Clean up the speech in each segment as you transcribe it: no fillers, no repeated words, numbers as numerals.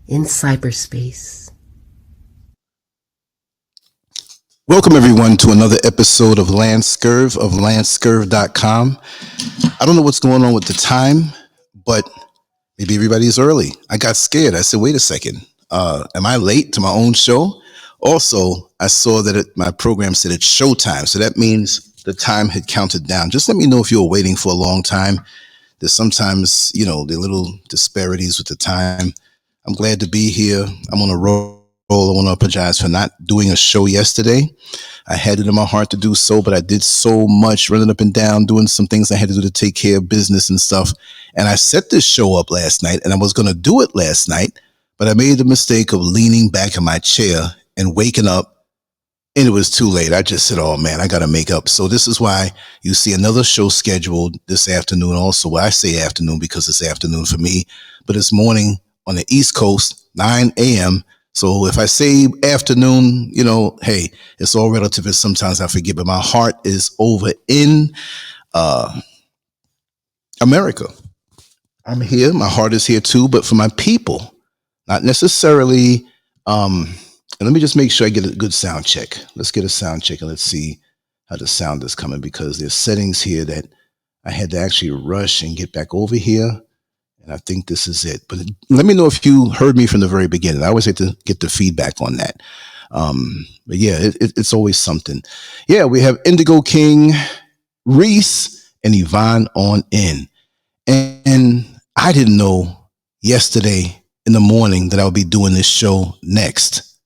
in cyberspace. Welcome, everyone, to another episode of LANCESCURV of LANCESCURV.com. I don't know what's going on with the time, but maybe everybody's early. I got scared. I said, wait a second. Am I late to my own show? Also, I saw that my program said it's showtime. So that means the time had counted down. Just let me know if you were waiting for a long time. There's sometimes, there are little disparities with the time. I'm glad to be here. I'm on a roll. I want to apologize for not doing a show yesterday. I had it in my heart to do so, but I did so much running up and down, doing some things I had to do to take care of business and stuff. And I set this show up last night, and I was going to do it last night, but I made the mistake of leaning back in my chair and waking up, and it was too late. I just said, oh man, I got to make up. So this is why you see another show scheduled this afternoon also. Well, I say afternoon because it's afternoon for me, but it's morning on the East Coast, 9 a.m. So if I say afternoon, hey, it's all relative, and sometimes I forget, but my heart is over in America. I'm here. My heart is here too, but for my people, not necessarily. And let me just make sure I get a good sound check. Let's get a sound check and let's see how the sound is coming, because there's settings here that I had to actually rush and get back over here. And I think this is it. But let me know if you heard me from the very beginning. I always like to get the feedback on that. But yeah, it's always something. Yeah, we have Indigo King, Reese, and Yvonne on in. And I didn't know yesterday in the morning that I would be doing this show next.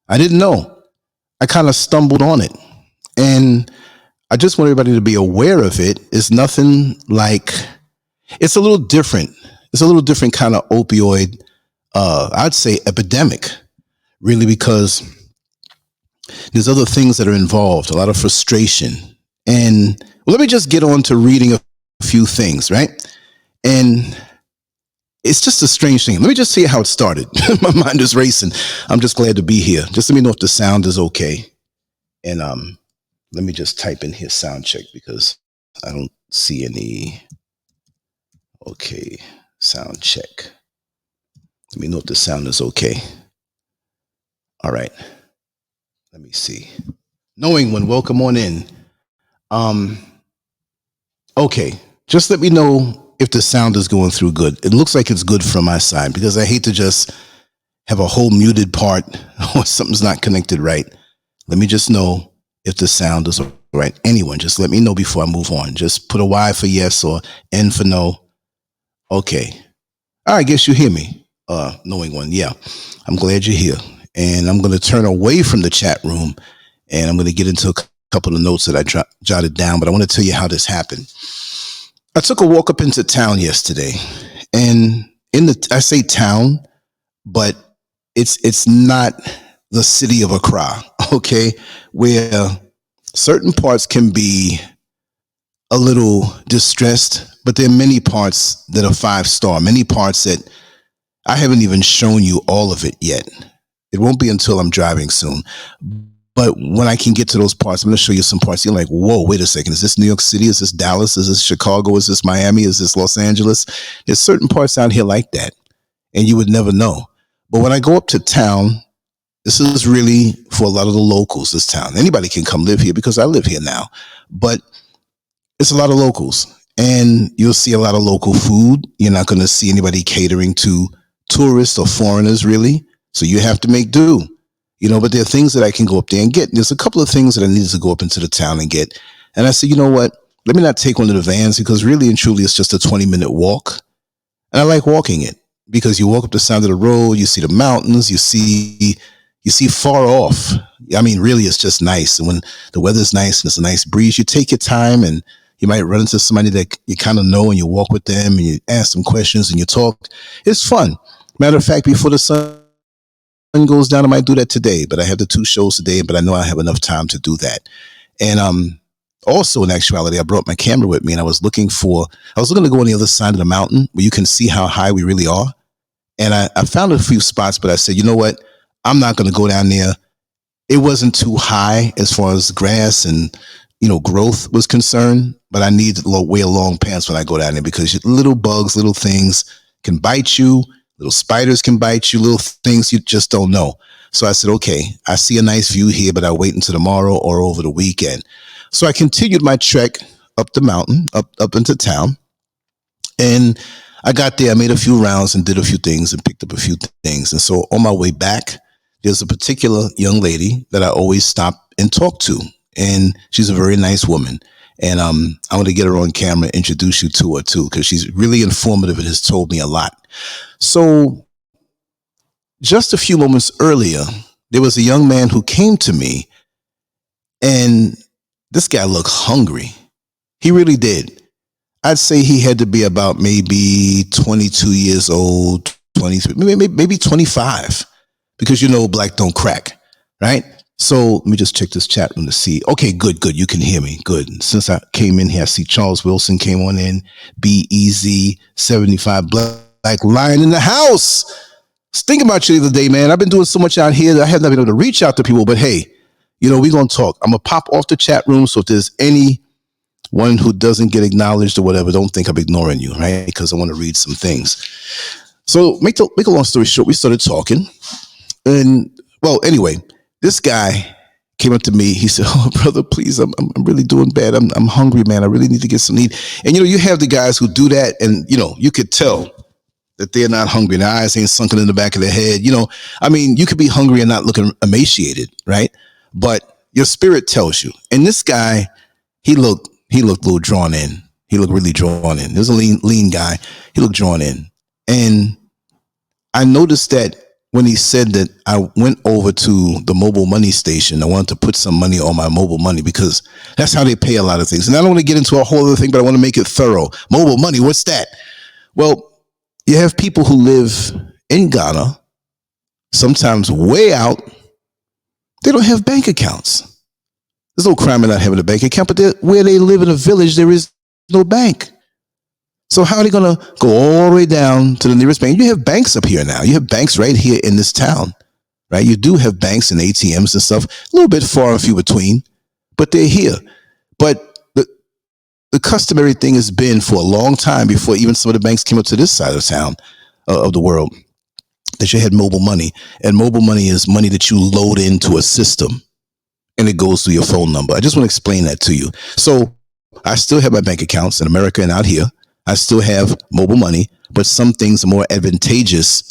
I didn't know. I kind of stumbled on it. And I just want everybody to be aware of it. It's nothing like, it's a little different. It's a little different kind of opioid, I'd say epidemic, really, because there's other things that are involved, a lot of frustration. And let me just get on to reading a few things, right? And it's just a strange thing. Let me just see how it started. My mind is racing. I'm just glad to be here. Just let me know if the sound is okay. And let me just type in here sound check, because I don't see any. Okay. Sound check. Let me know if the sound is okay. All right. Let me see. Knowing when, welcome on in. Okay. Just let me know if the sound is going through good. It looks like it's good from my side, because I hate to just have a whole muted part or something's not connected right. Let me just know if the sound is all right. Anyone, just let me know before I move on. Just put a Y for yes or N for no. Okay. I guess you hear me. Knowing one. Yeah. I'm glad you're here. And I'm going to turn away from the chat room, and I'm going to get into a couple of notes that I jotted down, but I want to tell you how this happened. I took a walk up into town yesterday, and I say town, but it's not the city of Accra, okay? Where certain parts can be a little distressed, but there are many parts that are 5-star, many parts that I haven't even shown you all of it yet. It won't be until I'm driving soon. But when I can get to those parts, I'm going to show you some parts. You're like, whoa, wait a second. Is this New York City? Is this Dallas? Is this Chicago? Is this Miami? Is this Los Angeles? There's certain parts out here like that, and you would never know. But when I go up to town, this is really for a lot of the locals, this town. Anybody can come live here because I live here now. But it's a lot of locals, and you'll see a lot of local food. You're not going to see anybody catering to tourists or foreigners, really. So you have to make do, but there are things that I can go up there and get. There's a couple of things that I needed to go up into the town and get. And I said, you know what? Let me not take one of the vans, because really and truly it's just a 20-minute walk. And I like walking it, because you walk up the side of the road, you see the mountains, you see far off. I mean, really, it's just nice. And when the weather's nice and it's a nice breeze, you take your time, and you might run into somebody that you kind of know, and you walk with them and you ask them questions and you talk. It's fun. Matter of fact, before the sun goes down, I might do that today, but I have the 2 shows today, but I know I have enough time to do that. And also, in actuality, I brought my camera with me, and I was looking to go on the other side of the mountain where you can see how high we really are. And I found a few spots, but I said, you know what? I'm not going to go down there. It wasn't too high as far as grass and growth was concerned, but I need to wear long pants when I go down there, because little bugs, little things can bite you. Little spiders can bite you, little things you just don't know. So I said, okay, I see a nice view here, but I'll wait until tomorrow or over the weekend. So I continued my trek up the mountain, up into town. And I got there, I made a few rounds and did a few things and picked up a few things. And so on my way back, there's a particular young lady that I always stop and talk to. And she's a very nice woman. And I want to get her on camera, introduce you to her too, because she's really informative and has told me a lot. So just a few moments earlier, there was a young man who came to me, and this guy looked hungry. He really did. I'd say he had to be about maybe 22 years old, 23, maybe 25, because you know black don't crack, right? So let me just check this chat room to see. Okay, good. You can hear me. Good. Since I came in here, I see Charles Wilson came on in. BEZ 75 Black Lion in the house. I was thinking about you the other day, man. I've been doing so much out here that I have not been able to reach out to people. But hey, you know, we're going to talk. I'm going to pop off the chat room. So if there's anyone who doesn't get acknowledged or whatever, don't think I'm ignoring you, right? Because I want to read some things. So make a long story short, we started talking. And well, anyway, this guy came up to me. He said, "Oh, brother, please, I'm really doing bad. I'm hungry, man. I really need to get some to eat." And you know, you have the guys who do that, and you know, you could tell that they're not hungry. Their eyes ain't sunken in the back of their head. You know, I mean, you could be hungry and not looking emaciated, right? But your spirit tells you. And this guy, he looked a little drawn in. He looked really drawn in. There's a lean guy. He looked drawn in, and I noticed that. When he said that, I went over to the mobile money station. I wanted to put some money on my mobile money because that's how they pay a lot of things. And I don't want to get into a whole other thing, but I want to make it thorough. Mobile money, what's that? Well, you have people who live in Ghana, sometimes way out. They don't have bank accounts. There's no crime in not having a bank account, but where they live in a village, there is no bank. So how are they going to go all the way down to the nearest bank? You have banks up here now. You have banks right here in this town, right? You do have banks and ATMs and stuff, a little bit far and few between, but they're here. But the customary thing has been for a long time before even some of the banks came up to this side of town, of the world, that you had mobile money. And mobile money is money that you load into a system and it goes through your phone number. I just want to explain that to you. So I still have my bank accounts in America and out here. I still have mobile money, but some things are more advantageous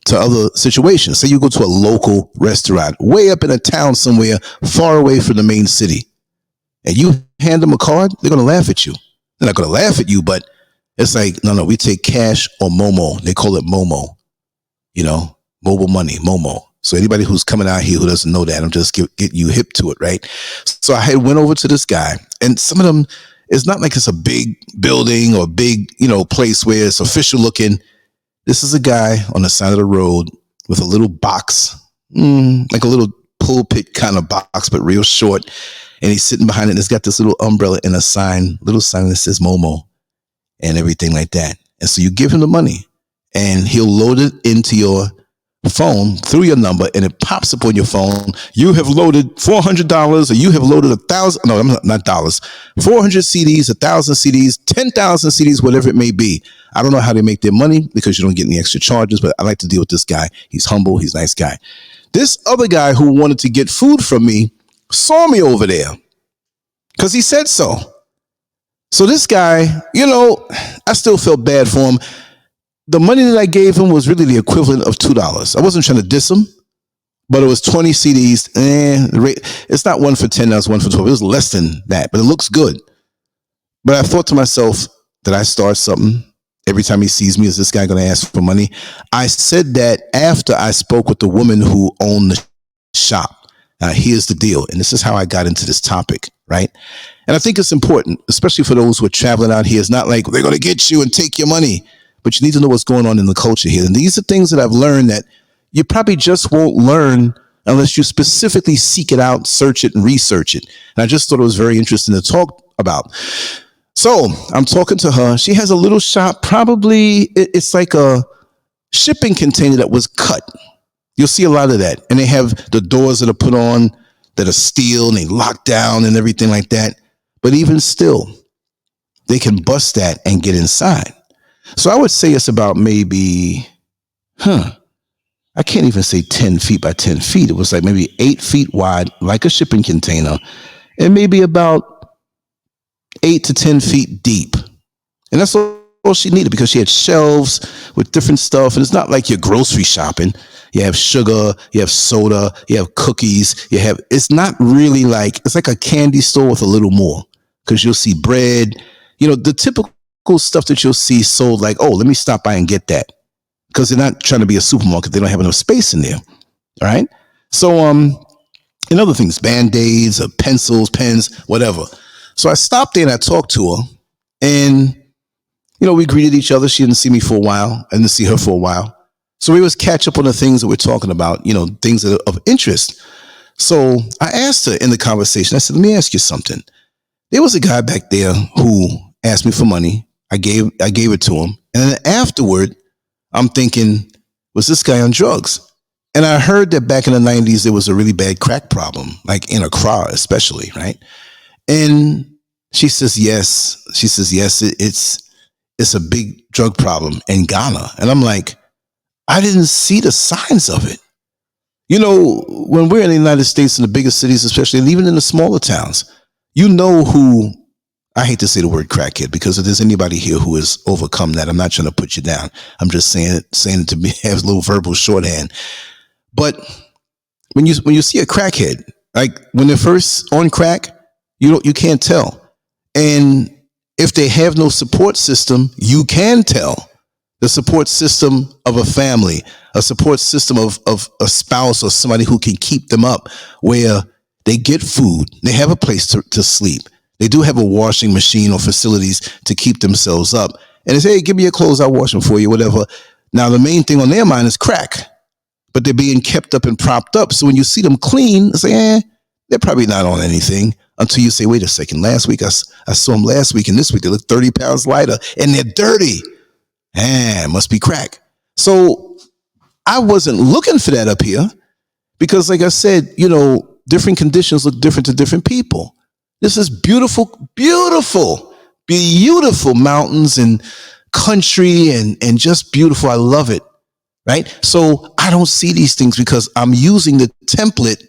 to other situations. Say you go to a local restaurant way up in a town somewhere far away from the main city, and you hand them a card, they're going to laugh at you. They're not going to laugh at you, but it's like, no, we take cash or Momo. They call it Momo, you know, mobile money, Momo. So anybody who's coming out here who doesn't know that, I'm just getting you hip to it, right? So I went over to this guy, and some of them, it's not like it's a big building or big, you know, place where it's official looking. This is a guy on the side of the road with a little box, like a little pulpit kind of box, but real short. And he's sitting behind it, and it's got this little umbrella and a little sign that says Momo and everything like that. And so you give him the money, and he'll load it into your phone through your number, and it pops up on your phone. You have loaded $400, or you have loaded 1,000. No, not dollars. 400 CDs, 1,000 CDs, 10,000 CDs, whatever it may be. I don't know how they make their money because you don't get any extra charges, but I like to deal with this guy. He's humble. He's a nice guy. This other guy who wanted to get food from me saw me over there because he said so. So this guy, you know, I still felt bad for him. The money that I gave him was really the equivalent of $2. I wasn't trying to diss him, but it was 20 CDs. It's not one for 10, that's one for 12. It was less than that, but it looks good. But I thought to myself, did I start something? Every time he sees me, is this guy going to ask for money? I said that after I spoke with the woman who owned the shop. Now, here's the deal, and this is how I got into this topic, right? And I think it's important, especially for those who are traveling out here. It's not like they're going to get you and take your money. But you need to know what's going on in the culture here. And these are things that I've learned that you probably just won't learn unless you specifically seek it out, search it, and research it. And I just thought it was very interesting to talk about. So I'm talking to her. She has a little shop. Probably it's like a shipping container that was cut. You'll see a lot of that. And they have the doors that are put on that are steel and they lock down and everything like that. But even still, they can bust that and get inside. So I would say it's about maybe I can't even say 10 feet by 10 feet. It was like maybe 8 feet wide, like a shipping container, and maybe about 8 to 10 feet deep. And that's all she needed, because she had shelves with different stuff. And it's not like you're grocery shopping. You have sugar, you have soda, you have cookies, it's not really like, it's like a candy store with a little more, because you'll see bread, the typical stuff that you'll see sold, like, oh, let me stop by and get that. Because they're not trying to be a supermarket. They don't have enough space in there. All right. So, and other things, Band-Aids, pencils, pens, whatever. So I stopped there and I talked to her, and, we greeted each other. She didn't see me for a while. I didn't see her for a while. So we was catch up on the things that we're talking about, things that are of interest. So I asked her in the conversation, I said, let me ask you something. There was a guy back there who asked me for money. I gave it to him. And then afterward, I'm thinking, was this guy on drugs? And I heard that back in the 90s, there was a really bad crack problem, like in Accra especially, right? And she says, yes. She says, yes, it's a big drug problem in Ghana. And I'm like, I didn't see the signs of it. When we're in the United States, in the bigger cities especially, and even in the smaller towns, who, I hate to say the word crackhead, because if there's anybody here who has overcome that, I'm not trying to put you down. I'm just saying it to be, have a little verbal shorthand. But when you see a crackhead, like when they're first on crack, you can't tell. And if they have no support system, you can tell. The support system of a family, a support system of a spouse or somebody who can keep them up, where they get food, they have a place to sleep. They do have a washing machine or facilities to keep themselves up. And they say, hey, give me your clothes, I'll wash them for you, whatever. Now, the main thing on their mind is crack, but they're being kept up and propped up. So when you see them clean, say, they're probably not on anything, until you say, wait a second, last week, I saw them last week, and this week they look 30 pounds lighter, and they're dirty. Must be crack. So I wasn't looking for that up here, because like I said, different conditions look different to different people. This is beautiful, beautiful, beautiful mountains and country and just beautiful. I love it. Right. So I don't see these things because I'm using the template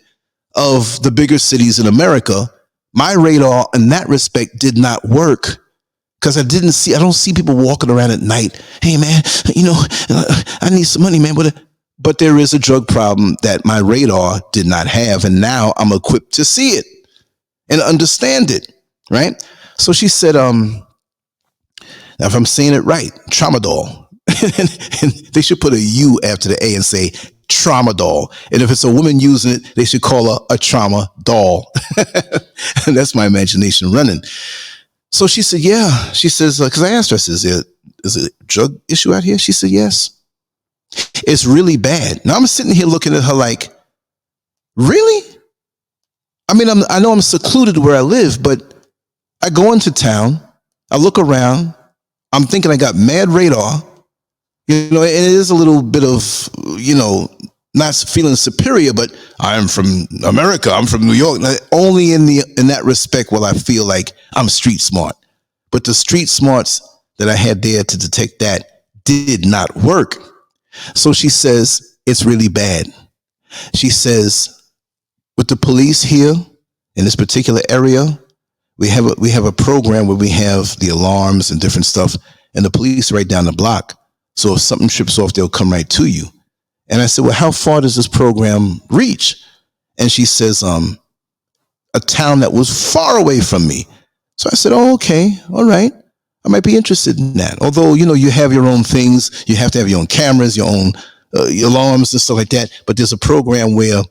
of the bigger cities in America. My radar in that respect did not work, because I don't see people walking around at night. Hey, man, I need some money, man. But there is a drug problem that my radar did not have. And now I'm equipped to see it and understand it. Right. So she said, now if I'm saying it right, Tramadol. And they should put a U after the A and say Tramadol. And if it's a woman using it, they should call her a trauma doll. And that's my imagination running. So she said, yeah. She says, because I asked her, I said, is it a drug issue out here? She said, yes. It's really bad. Now I'm sitting here looking at her like, really? I mean, I know I'm secluded where I live, but I go into town, I look around, I'm thinking I got mad radar, and it is a little bit of, not feeling superior, but I'm from America, I'm from New York. Only in that respect will I feel like I'm street smart. But the street smarts that I had there to detect that did not work. So she says, it's really bad. She says, with the police here in this particular area, we have a program where we have the alarms and different stuff, and the police are right down the block. So if something trips off, they'll come right to you. And I said, well, how far does this program reach? And she says, a town that was far away from me. So I said, oh, okay, all right. I might be interested in that. Although, you have your own things. You have to have your own cameras, your own alarms and stuff like that. But there's a program where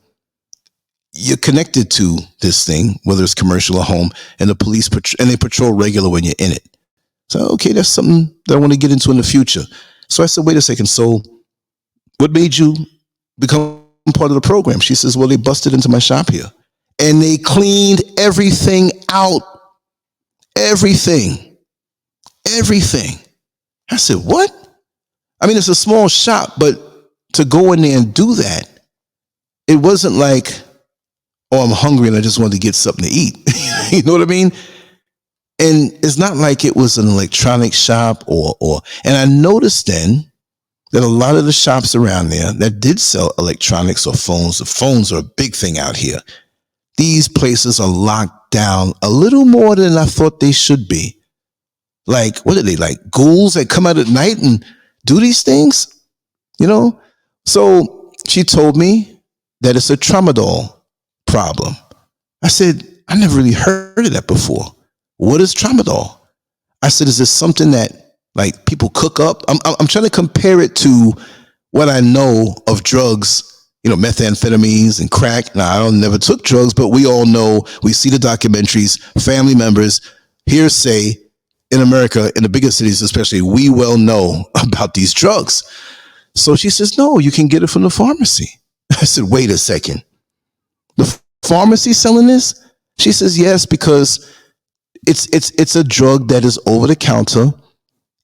you're connected to this thing, whether it's commercial or home, and the police they patrol regular when you're in it. So, okay, that's something that I want to get into in the future. So I said, wait a second. So what made you become part of the program? She says, well, they busted into my shop here and they cleaned everything out. Everything. I said, what? I mean, it's a small shop, but to go in there and do that, it wasn't like, oh, I'm hungry and I just wanted to get something to eat. You know what I mean? And it's not like it was an electronic shop and I noticed then that a lot of the shops around there that did sell electronics or phones, the phones are a big thing out here. These places are locked down a little more than I thought they should be. Like, what are they, like ghouls that come out at night and do these things? You know? So she told me that it's a tramadol problem. I said, I never really heard of that before. What is tramadol? I said, is this something that like people cook up? I'm trying to compare it to what I know of drugs, you know, methamphetamines and crack. Now, I never took drugs, but we all know, we see the documentaries, family members, hearsay in America, in the bigger cities especially, we well know about these drugs. So she says, no, you can get it from the pharmacy. I said, wait a second. The pharmacy selling this? She says, yes, because it's a drug that is over the counter.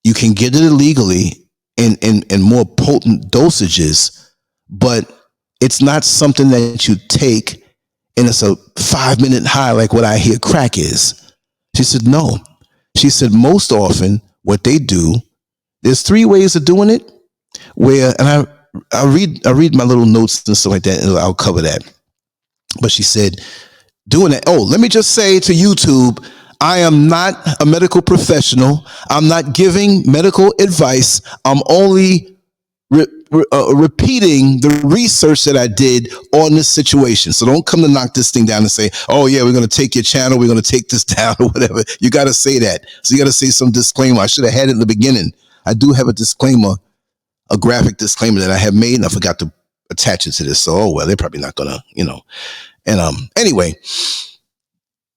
You can get it illegally in more potent dosages, but it's not something that you take and it's a 5-minute high like what I hear crack is. She said, no. She said, most often what they do, there's 3 ways of doing it where, and I read my little notes and stuff like that, and I'll cover that. But she said, doing it. Oh, let me just say to YouTube, I am not a medical professional. I'm not giving medical advice. I'm only repeating the research that I did on this situation. So don't come to knock this thing down and say, oh yeah, we're going to take your channel, we're going to take this down or whatever. You got to say that. So you got to say some disclaimer. I should have had it in the beginning. I do have a disclaimer, a graphic disclaimer that I have made, and I forgot to attach it to this. So, oh well, they're probably not going to, you know. And anyway,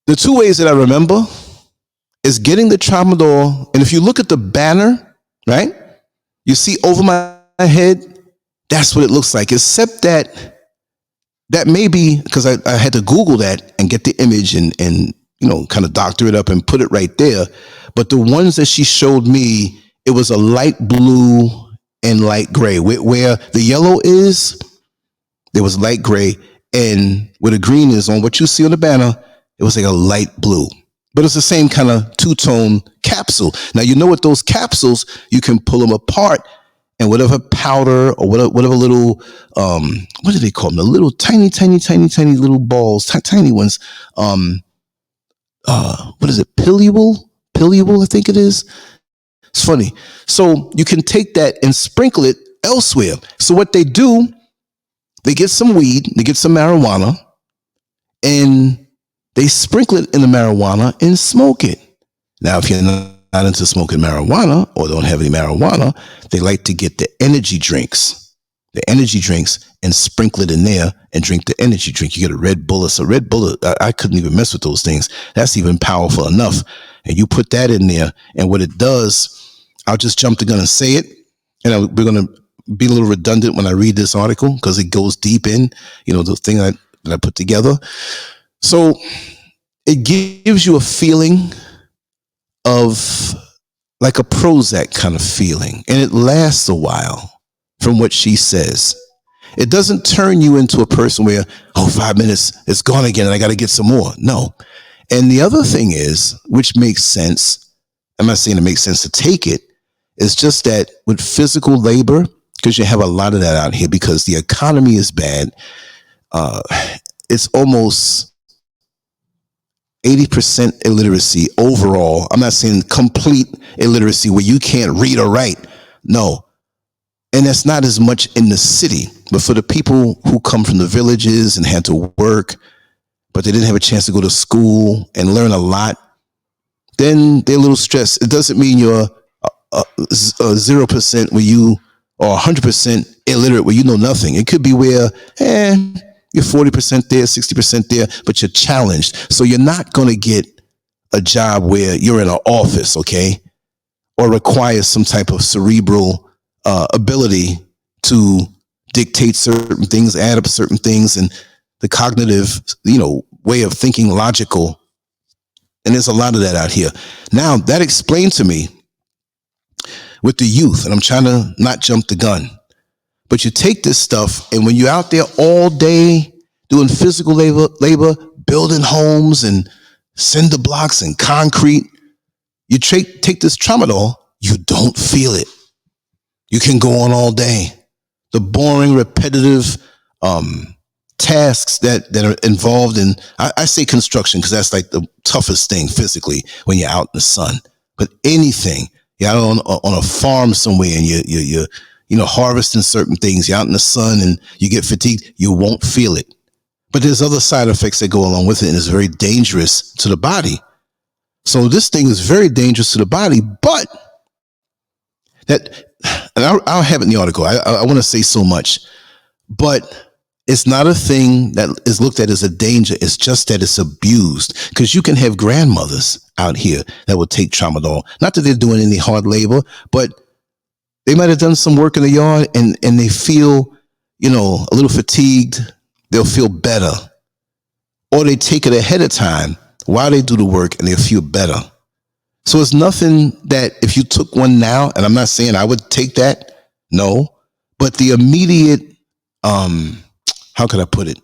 the 2 ways that I remember is getting the tramadol. And if you look at the banner, right, you see over my head, that's what it looks like, except that may be because I had to Google that and get the image and you know, kind of doctor it up and put it right there. But the ones that she showed me, it was a light blue and light gray. Where the yellow is, there was light gray, and where the green is on what you see on the banner, it was like a light blue. But it's the same kind of 2-tone capsule. Now, you know what, those capsules, you can pull them apart, and whatever powder or whatever little, what do they call them? The little tiny little balls, tiny ones. What is it? Pillual, I think it is. It's funny. So you can take that and sprinkle it elsewhere. So what they do, they get some weed, they get some marijuana, and they sprinkle it in the marijuana and smoke it. Now, if you're not into smoking marijuana or don't have any marijuana, they like to get the energy drinks and sprinkle it in there and drink the energy drink. You get a Red Bull. It's a Red Bull. I couldn't even mess with those things. That's even powerful enough. And you put that in there, and what it does, I'll just jump the gun and say it. And we're going to be a little redundant when I read this article because it goes deep in, you know, the thing that I put together. So it gives you a feeling of like a Prozac kind of feeling, and it lasts a while from what she says. It doesn't turn you into a person where, 5 minutes, it's gone again and I got to get some more. No. And the other thing is, which makes sense, I'm not saying it makes sense to take it, it's just that with physical labor, because you have a lot of that out here because the economy is bad, it's almost 80% illiteracy overall. I'm not saying complete illiteracy where you can't read or write. No. And that's not as much in the city. But for the people who come from the villages and had to work, but they didn't have a chance to go to school and learn a lot, then they're a little stressed. It doesn't mean you're 0% where you, or 100% illiterate where you know nothing. It could be where, you're 40% there, 60% there, but you're challenged. So you're not going to get a job where you're in an office, okay? Or requires some type of cerebral ability to dictate certain things, add up certain things, and the cognitive, way of thinking logical. And there's a lot of that out here. Now, that explained to me with the youth, and I'm trying to not jump the gun. But you take this stuff, and when you're out there all day doing physical labor, building homes and cinder blocks and concrete, you take this tramadol, you don't feel it. You can go on all day. The boring, repetitive tasks that are involved in, I say construction because that's like the toughest thing physically when you're out in the sun. But anything, you're out on a farm somewhere and you're harvesting certain things, you're out in the sun and you get fatigued, you won't feel it. But there's other side effects that go along with it, and it's very dangerous to the body. So this thing is very dangerous to the body, but and I'll have it in the article. I want to say so much, but it's not a thing that is looked at as a danger. It's just that it's abused, because you can have grandmothers out here that will take tramadol. Not that they're doing any hard labor, but they might have done some work in the yard and they feel, a little fatigued. They'll feel better. Or they take it ahead of time while they do the work and they'll feel better. So it's nothing that if you took one now, and I'm not saying I would take that, no, but the immediate, how could I put it?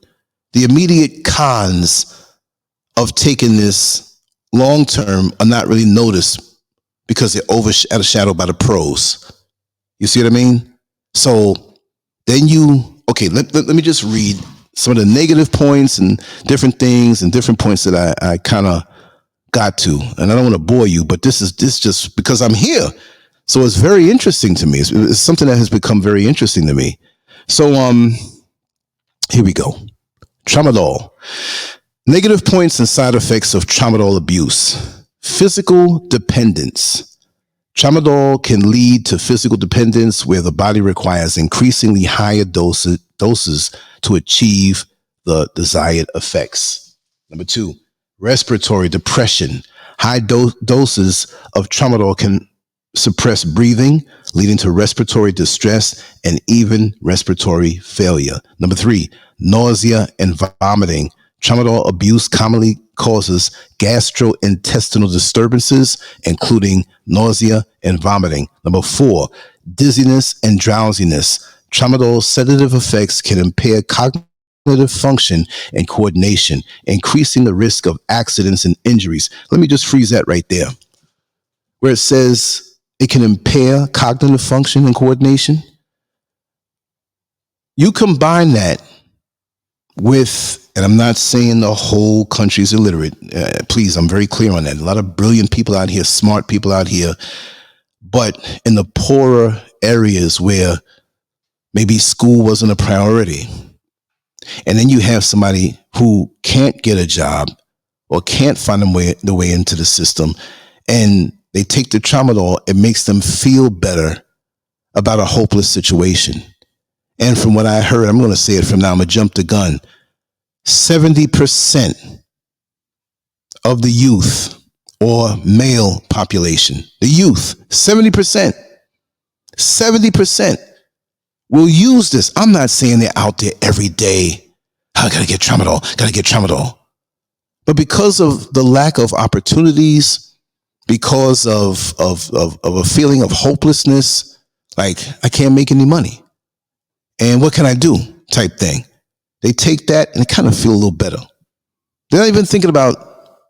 The immediate cons of taking this long term are not really noticed because they're overshadowed by the pros. You see what I mean? So then let me just read some of the negative points and different things and different points that I kind of got to. And I don't want to bore you, but this just because I'm here. So it's very interesting to me. It's something that has become very interesting to me. So here we go. Tramadol. Negative points and side effects of tramadol abuse. Physical dependence. Tramadol can lead to physical dependence where the body requires increasingly higher doses to achieve the desired effects. Number 2, respiratory depression. High doses of tramadol can suppress breathing, leading to respiratory distress and even respiratory failure. Number 3, nausea and vomiting. Tramadol abuse commonly causes gastrointestinal disturbances, including nausea and vomiting. Number 4, dizziness and drowsiness. Tramadol's sedative effects can impair cognitive function and coordination, increasing the risk of accidents and injuries. Let me just freeze that right there. Where it says it can impair cognitive function and coordination. You combine that with, and I'm not saying the whole country's illiterate. Please, I'm very clear on that. A lot of brilliant people out here, smart people out here, but in the poorer areas where maybe school wasn't a priority, and then you have somebody who can't get a job or can't find the way into the system, and they take the tramadol, it makes them feel better about a hopeless situation. And from what I heard, I'm going to say it from now, I'm going to jump the gun. 70% of the youth or male population, the youth, 70% will use this. I'm not saying they're out there every day. I gotta get tramadol. But because of the lack of opportunities, because of a feeling of hopelessness, like I can't make any money. And what can I do type thing? They take that and they kind of feel a little better. They're not even thinking about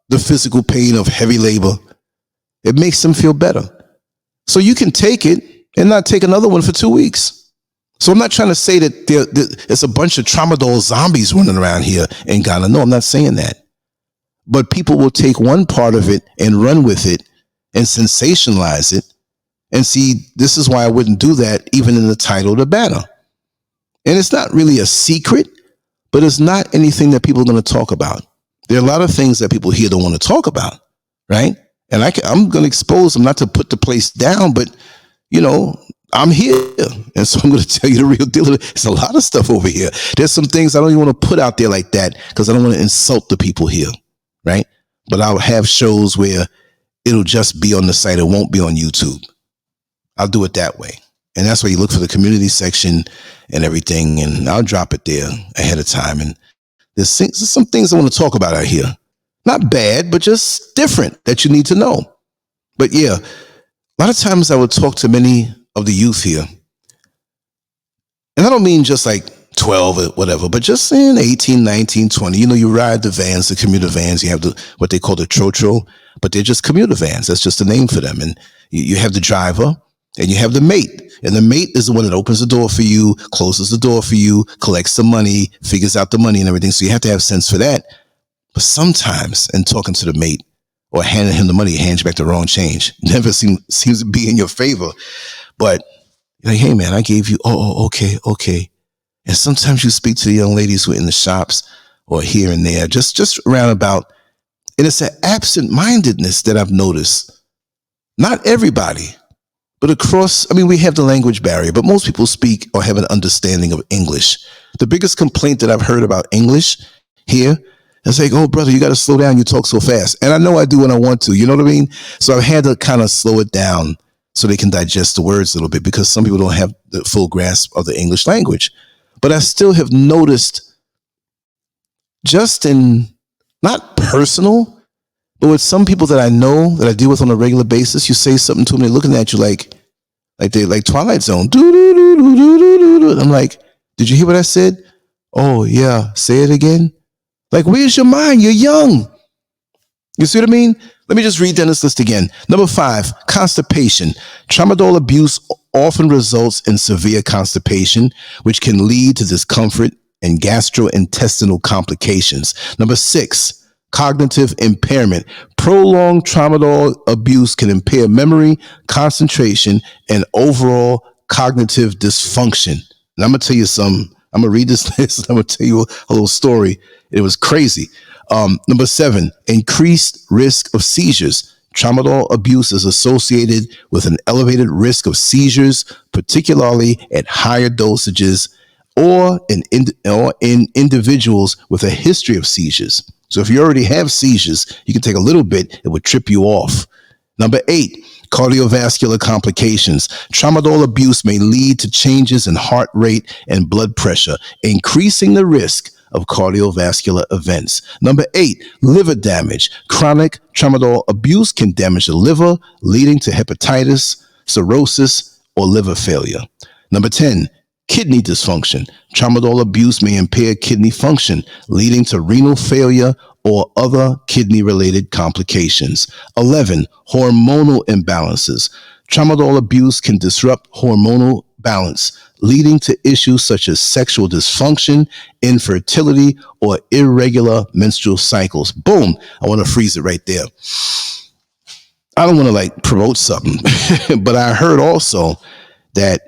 the physical pain of heavy labor. It makes them feel better. So you can take it and not take another one for 2 weeks. So I'm not trying to say that there's a bunch of tramadol zombies running around here in Ghana. No, I'm not saying that. But people will take one part of it and run with it and sensationalize it. And see, this is why I wouldn't do that even in the title of the banner. And it's not really a secret, but it's not anything that people are going to talk about. There are a lot of things that people here don't want to talk about, right? And I'm going to expose them, not to put the place down, but, I'm here. And so I'm going to tell you the real deal. There's a lot of stuff over here. There's some things I don't even want to put out there like that because I don't want to insult the people here, right? But I'll have shows where it'll just be on the site. It won't be on YouTube. I'll do it that way. And that's why you look for the community section and everything, and I'll drop it there ahead of time. And there's some things I want to talk about out here. Not bad, but just different that you need to know. But yeah, a lot of times I would talk to many of the youth here. And I don't mean just like 12 or whatever, but just saying 18, 19, 20. You ride the vans, the commuter vans. You have what they call the trotro, but they're just commuter vans. That's just a name for them. And you have the driver, And you have the mate. And the mate is the one that opens the door for you, closes the door for you, collects the money, figures out the money and everything. So you have to have sense for that. But sometimes in talking to the mate or handing him the money, he hands you back the wrong change. Never seems to be in your favor. But you're like, hey man, I gave you, okay. And sometimes you speak to the young ladies who are in the shops or here and there, just around about. And it's an absent-mindedness that I've noticed. Not everybody, but across, we have the language barrier, but most people speak or have an understanding of English. The biggest complaint that I've heard about English here is like, oh, brother, you got to slow down. You talk so fast. And I know I do when I want to, you know what I mean? So I've had to kind of slow it down so they can digest the words a little bit, because some people don't have the full grasp of the English language. But I still have noticed, just in not personal, but with some people that I know, that I deal with on a regular basis, you say something to them, they're looking at you like they like Twilight Zone. I'm like, did you hear what I said? Oh yeah, say it again. Like, where's your mind? You're young. You see what I mean? Let me just read down this list again. Number 5, constipation. Tramadol abuse often results in severe constipation, which can lead to discomfort and gastrointestinal complications. Number 6, cognitive impairment. Prolonged tramadol abuse can impair memory, concentration, and overall cognitive dysfunction. And I'm going to tell you something. I'm going to read this list. I'm going to tell you a little story. It was crazy. Number 7, increased risk of seizures. Tramadol abuse is associated with an elevated risk of seizures, particularly at higher dosages or in individuals with a history of seizures. So if you already have seizures, you can take a little bit, it would trip you off. Number 8, cardiovascular complications. Tramadol abuse may lead to changes in heart rate and blood pressure, increasing the risk of cardiovascular events. Number 8, liver damage. Chronic tramadol abuse can damage the liver, leading to hepatitis, cirrhosis, or liver failure. Number 10, kidney dysfunction. Tramadol abuse may impair kidney function, leading to renal failure or other kidney-related complications. 11, hormonal imbalances. Tramadol abuse can disrupt hormonal balance, leading to issues such as sexual dysfunction, infertility, or irregular menstrual cycles. Boom. I want to freeze it right there. I don't want to promote something, but I heard also that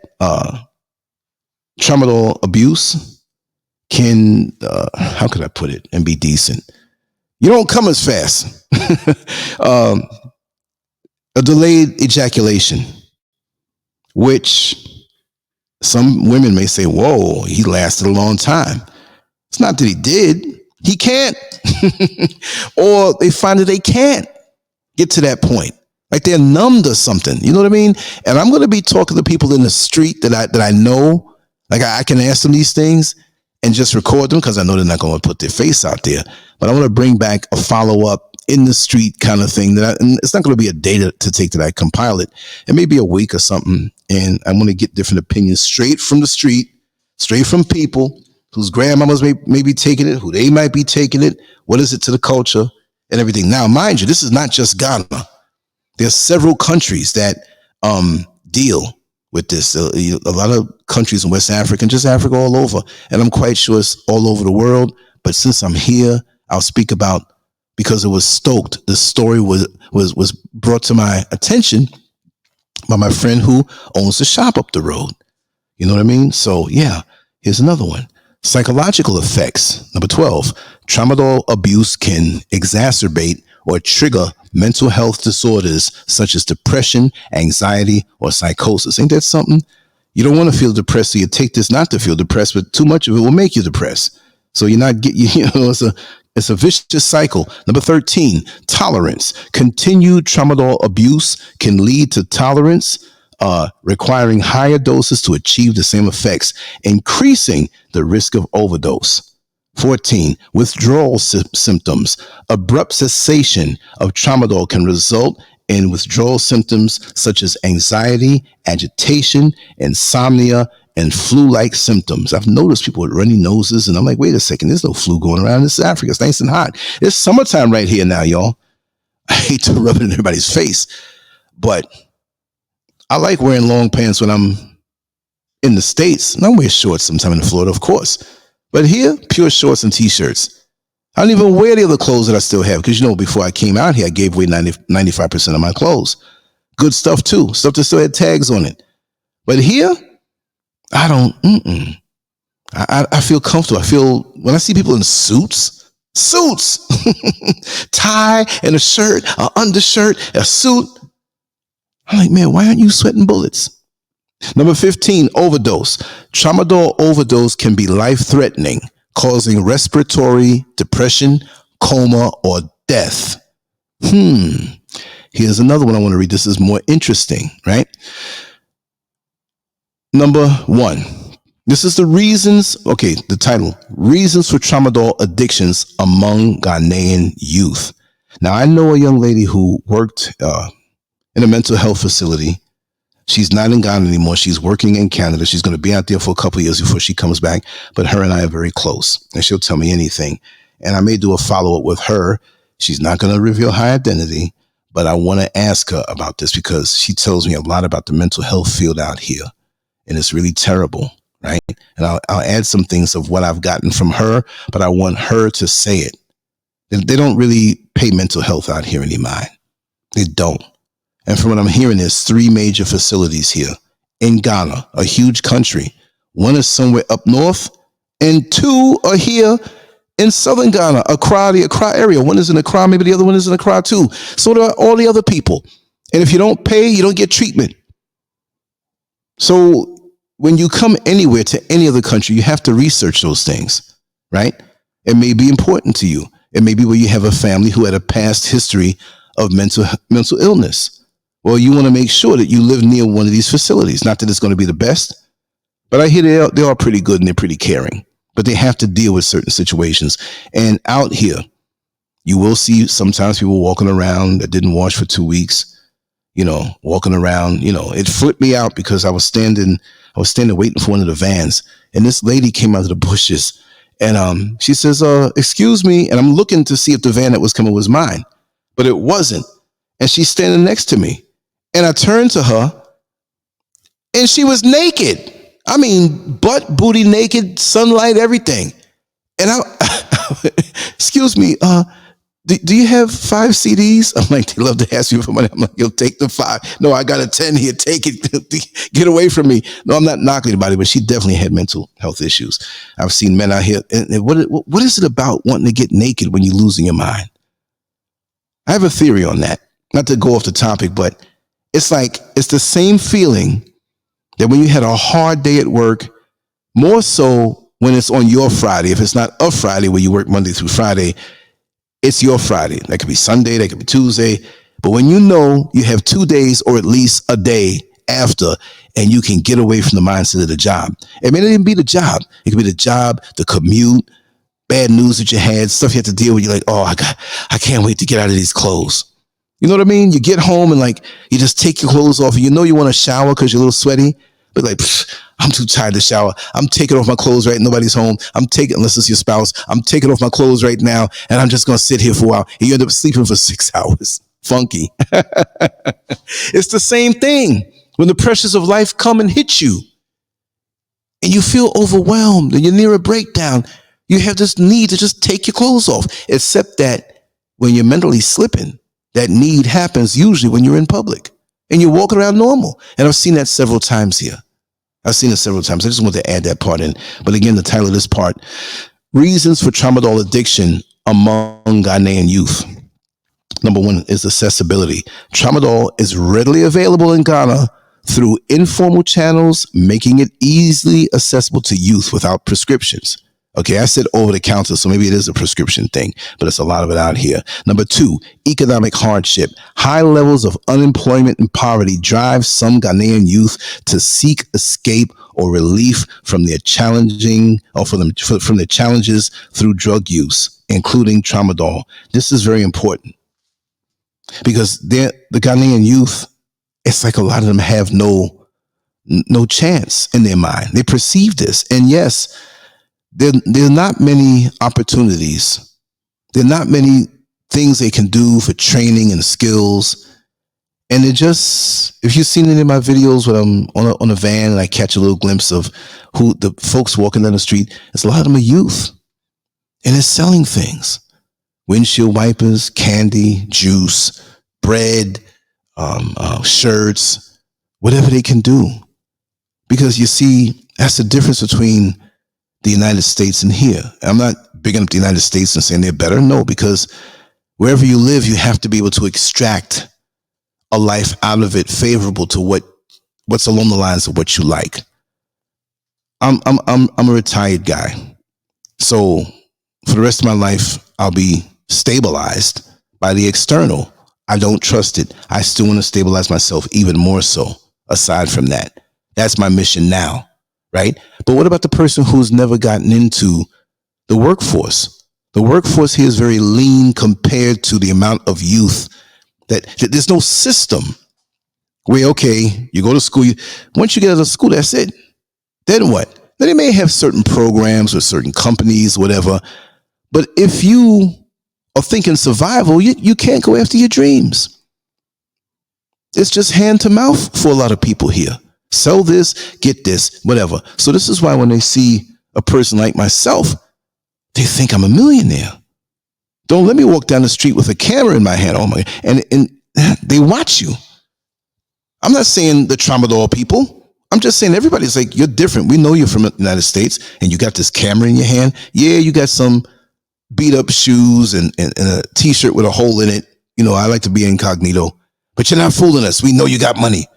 tramadol abuse can, how could I put it and be decent? You don't come as fast. A delayed ejaculation, which some women may say, whoa, he lasted a long time. It's not that he did. He can't. Or they find that they can't get to that point. Like they're numbed or something. You know what I mean? And I'm going to be talking to people in the street that I know. Like I can ask them these things and just record them because I know they're not going to put their face out there. But I want to bring back a follow-up in the street kind of thing and it's not going to be a day to take that I compile it. It may be a week or something. And I want to get different opinions straight from the street, straight from people whose grandmamas may be taking it, who they might be taking it. What is it to the culture and everything? Now, mind you, this is not just Ghana. There's several countries that deal with this. A lot of countries in West Africa and just Africa all over. And I'm quite sure it's all over the world. But since I'm here, I'll speak about, because it was stoked. The story was brought to my attention by my friend who owns the shop up the road. You know what I mean? So yeah, here's another one. Psychological effects. Number 12, tramadol abuse can exacerbate or trigger mental health disorders such as depression, anxiety, or psychosis. Ain't that something? You don't want to feel depressed, so you take this not to feel depressed, but too much of it will make you depressed. So you're not it's a vicious cycle. Number 13, tolerance. Continued tramadol abuse can lead to tolerance, requiring higher doses to achieve the same effects, increasing the risk of overdose. 14, withdrawal symptoms. Abrupt cessation of tramadol can result in withdrawal symptoms such as anxiety, agitation, insomnia, and flu-like symptoms. I've noticed people with runny noses, and I'm like, wait a second, there's no flu going around. This is Africa. It's nice and hot. It's summertime right here now, y'all. I hate to rub it in everybody's face, but I like wearing long pants when I'm in the States. And I wear shorts sometime in Florida, of course. But here, pure shorts and t-shirts. I don't even wear the other clothes that I still have. Because, before I came out here, I gave away 95% of my clothes. Good stuff, too. Stuff that still had tags on it. But here, I don't, I feel comfortable. I feel, when I see people in suits, tie and a shirt, an undershirt, a suit. I'm like, man, why aren't you sweating bullets? Number 15, overdose. Tramadol overdose can be life-threatening, causing respiratory depression, coma, or death. Here's another one I want to read. This is more interesting, right? Number 1. This is the title, Reasons for Tramadol Addictions Among Ghanaian Youth. Now, I know a young lady who worked in a mental health facility. She's not in Ghana anymore. She's working in Canada. She's going to be out there for a couple of years before she comes back. But her and I are very close, and she'll tell me anything. And I may do a follow-up with her. She's not going to reveal her identity, but I want to ask her about this because she tells me a lot about the mental health field out here, and it's really terrible, right? And I'll add some things of what I've gotten from her, but I want her to say it. They don't really pay mental health out here any mind. They don't. And from what I'm hearing, there's 3 major facilities here in Ghana, a huge country. One is somewhere up north, and 2 are here in southern Ghana, Accra, the Accra area. One is in Accra, maybe the other one is in Accra too. So do all the other people. And if you don't pay, you don't get treatment. So when you come anywhere to any other country, you have to research those things, right? It may be important to you. It may be where you have a family who had a past history of mental illness. Well, you want to make sure that you live near one of these facilities. Not that it's going to be the best, but I hear they are pretty good and they're pretty caring. But they have to deal with certain situations. And out here, you will see sometimes people walking around that didn't wash for 2 weeks, walking around. It flipped me out because I was standing waiting for one of the vans. And this lady came out of the bushes and she says, excuse me. And I'm looking to see if the van that was coming was mine, but it wasn't. And she's standing next to me. And I turned to her and she was naked. I mean, butt, booty naked, sunlight, everything. And excuse me, do you have 5 CDs? I'm like, they love to ask you for money. I'm like, you'll take the 5. No, I got a 10 here. Take it. Get away from me. No, I'm not knocking anybody, but she definitely had mental health issues. I've seen men out here. And what is it about wanting to get naked when you're losing your mind? I have a theory on that. Not to go off the topic, but it's the same feeling that when you had a hard day at work, more so when it's on your Friday. If it's not a Friday where you work Monday through Friday, it's your Friday. That could be Sunday, that could be Tuesday. But when you know you have 2 days or at least a day after, and you can get away from the mindset of the job. It may not even be the job. It could be the job, the commute, bad news that you had, stuff you had to deal with. You're like, oh, I can't wait to get out of these clothes. You know what I mean? You get home and you just take your clothes off and you want to shower because you're a little sweaty. But I'm too tired to shower. I'm taking off my clothes right. Nobody's home. Unless it's your spouse, I'm taking off my clothes right now. And I'm just going to sit here for a while. And you end up sleeping for 6 hours. Funky. It's the same thing when the pressures of life come and hit you and you feel overwhelmed and you're near a breakdown. You have this need to just take your clothes off, except that when you're mentally slipping, that need happens usually when you're in public and you're walking around normal. And I've seen that several times here. I just want to add that part in. But again, the title of this part, Reasons for Tramadol Addiction Among Ghanaian Youth. Number 1 is accessibility. Tramadol is readily available in Ghana through informal channels, making it easily accessible to youth without prescriptions. Okay, I said over the counter, so maybe it is a prescription thing, but it's a lot of it out here. Number 2, economic hardship. High levels of unemployment and poverty drive some Ghanaian youth to seek escape or relief from their from their challenges through drug use, including tramadol. This is very important because the Ghanaian youth, it's like a lot of them have no chance in their mind. They perceive this, and yes, there are not many opportunities. There are not many things they can do for training and skills. And it just, if you've seen any of my videos when I'm on a van and I catch a little glimpse of who the folks walking down the street, it's a lot of them are youth. And it's selling things. Windshield wipers, candy, juice, bread, shirts, whatever they can do. Because you see, that's the difference between the United States and here. I'm not bigging up the United States and saying they're better. No, because wherever you live, you have to be able to extract a life out of it favorable to what's along the lines of what you like. I'm a retired guy. So for the rest of my life, I'll be stabilized by the external. I don't trust it. I still want to stabilize myself even more so. Aside from that, that's my mission now, right? But what about the person who's never gotten into the workforce? The workforce here is very lean compared to the amount of youth that there's no system where, okay, you go to school. Once you get out of school, that's it. Then what? Then they may have certain programs or certain companies, whatever. But if you are thinking survival, you can't go after your dreams. It's just hand to mouth for a lot of people here. Sell this, get this, whatever. So this is why when they see a person like myself, they think I'm a millionaire. Don't let me walk down the street with a camera in my hand. Oh my, and they watch you. I'm not saying the Tramadol people. I'm just saying everybody's like, you're different. We know you're from the United States and you got this camera in your hand. Yeah, you got some beat up shoes and a t-shirt with a hole in it. You know, I like to be incognito, but you're not fooling us. We know you got money.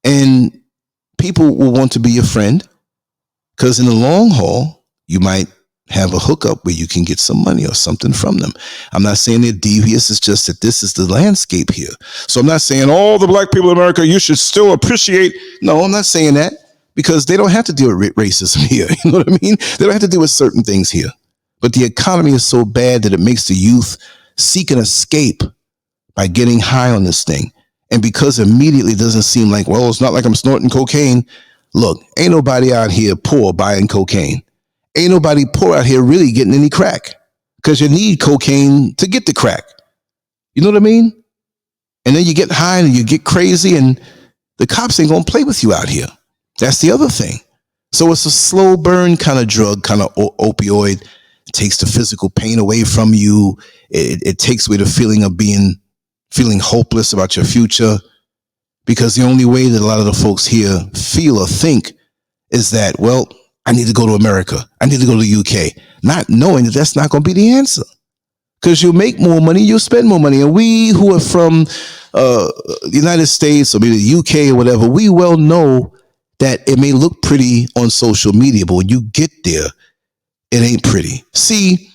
And people will want to be your friend because in the long haul, you might have a hookup where you can get some money or something from them. I'm not saying they're devious. It's just that this is the landscape here. So I'm not saying all the black people in America, you should still appreciate. No, I'm not saying that because they don't have to deal with racism here. You know what I mean? They don't have to deal with certain things here. But the economy is so bad that it makes the youth seek an escape by getting high on this thing. And because immediately it doesn't seem like, well, it's not like I'm snorting cocaine. Look, ain't nobody out here poor buying cocaine. Ain't nobody poor out here really getting any crack because you need cocaine to get the crack. You know what I mean? And then you get high and you get crazy and the cops ain't going to play with you out here. That's the other thing. So it's a slow burn kind of drug, kind of opioid. It takes the physical pain away from you. It takes away the feeling of feeling hopeless about your future, because the only way that a lot of the folks here feel or think is that, well, I need to go to America. I need to go to the UK, not knowing that that's not going to be the answer. Because you make more money, you'll spend more money. And we who are from the United States or maybe the UK or whatever, we well know that it may look pretty on social media, but when you get there, it ain't pretty. See,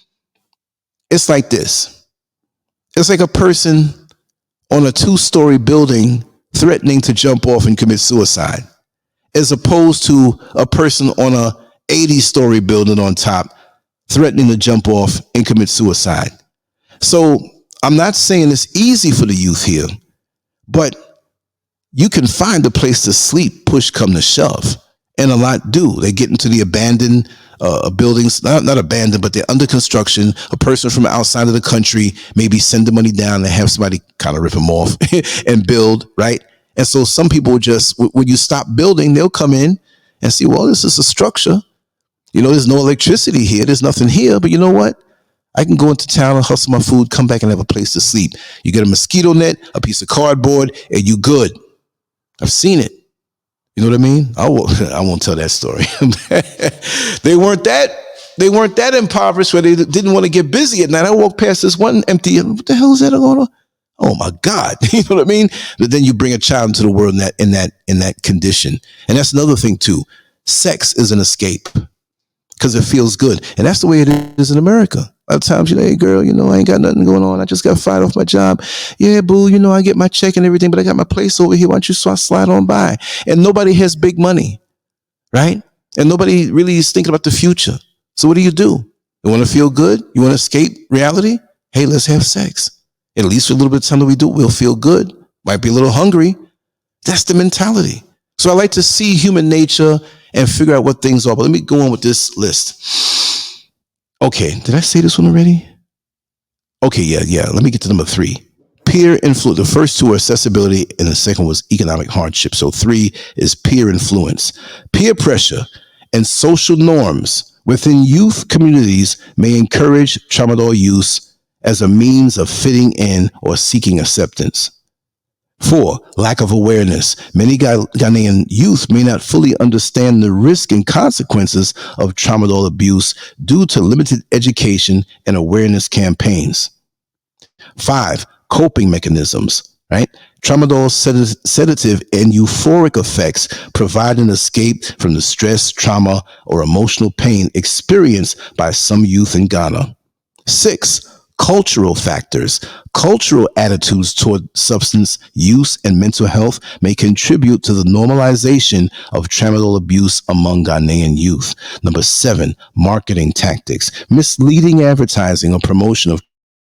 it's like this. It's like a person on a 2-story building threatening to jump off and commit suicide, as opposed to a person on a 80-story building on top threatening to jump off and commit suicide. So I'm not saying it's easy for the youth here, but you can find a place to sleep, push come to shove. And a lot do. They get into the abandoned buildings, not abandoned, but they're under construction. A person from outside of the country maybe send the money down and have somebody kind of rip them off and build, right? And so some people just, when you stop building, they'll come in and see, well, this is a structure. You know, there's no electricity here. There's nothing here. But you know what? I can go into town and hustle my food, come back and have a place to sleep. You get a mosquito net, a piece of cardboard, and you good. I've seen it. You know what I mean? I won't tell that story. They weren't that impoverished where they didn't want to get busy at night. I walked past this one empty. What the hell is that going on? Oh my God. You know what I mean? But then you bring a child into the world in that condition. And that's another thing too. Sex is an escape because it feels good. And that's the way it is in America. A lot of times, hey girl, I ain't got nothing going on. I just got fired off my job. Yeah, boo, I get my check and everything, but I got my place over here. Why don't you slide on by? And nobody has big money, right? And nobody really is thinking about the future. So what do? You want to feel good? You want to escape reality? Hey, let's have sex. At least for a little bit of time that we do, we'll feel good. Might be a little hungry. That's the mentality. So I like to see human nature and figure out what things are. But let me go on with this list. Okay, did I say this one already? Okay, yeah. Let me get to number 3. peer influence. The first two are accessibility, and the second was economic hardship. So 3 is peer influence. Peer pressure and social norms within youth communities may encourage tramadol use as a means of fitting in or seeking acceptance. 4, lack of awareness. Many Ghanaian youth may not fully understand the risk and consequences of tramadol abuse due to limited education and awareness campaigns. 5, coping mechanisms, right? Tramadol sedative and euphoric effects provide an escape from the stress, trauma, or emotional pain experienced by some youth in Ghana. 6, cultural factors. Cultural attitudes toward substance use and mental health may contribute to the normalization of tramadol abuse among Ghanaian youth. Number 7, marketing tactics. Misleading advertising or promotion of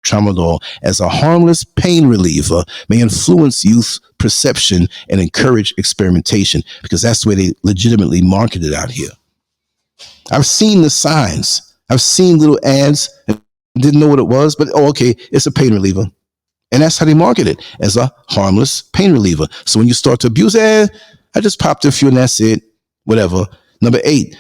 tramadol as a harmless pain reliever may influence youth perception and encourage experimentation, because that's the way they legitimately market it out here. I've seen the signs. I've seen little ads and didn't know what it was, but okay, it's a pain reliever. And that's how they market it, as a harmless pain reliever. So when you start to abuse, I just popped a few and that's it, whatever. Number 8,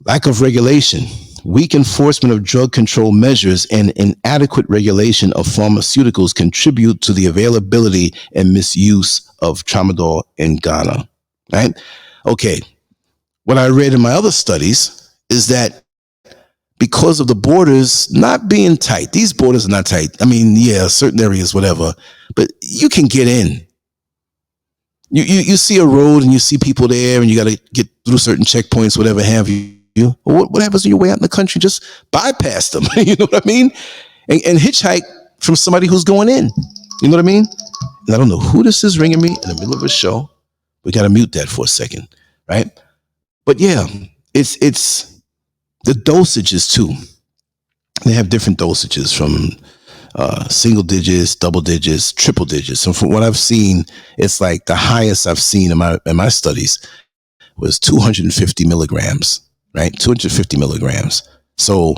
lack of regulation. Weak enforcement of drug control measures and inadequate regulation of pharmaceuticals contribute to the availability and misuse of tramadol in Ghana, right? Okay, what I read in my other studies is that because of the borders not being tight, these borders are not tight. I mean, yeah, certain areas, whatever, but you can get in. You see a road and you see people there and you got to get through certain checkpoints, whatever have you. What happens when you're way out in the country? Just bypass them. You know what I mean? And hitchhike from somebody who's going in. You know what I mean? And I don't know who this is ringing me in the middle of a show. We got to mute that for a second, right? But yeah, it's the dosages too. They have different dosages from single digits, double digits, triple digits. So from what I've seen, it's like the highest I've seen in my studies was 250 milligrams. Right? 250 milligrams. So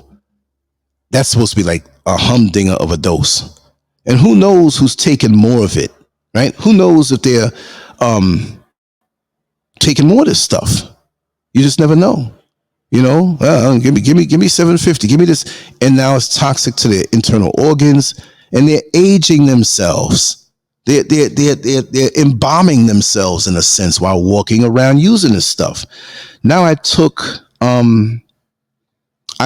that's supposed to be like a humdinger of a dose. And who knows who's taking more of it, right? Who knows if they're taking more of this stuff? You just never know. You know, give me 750, give me this. And now it's toxic to their internal organs and they're aging themselves. They're embalming themselves in a sense while walking around using this stuff. Now I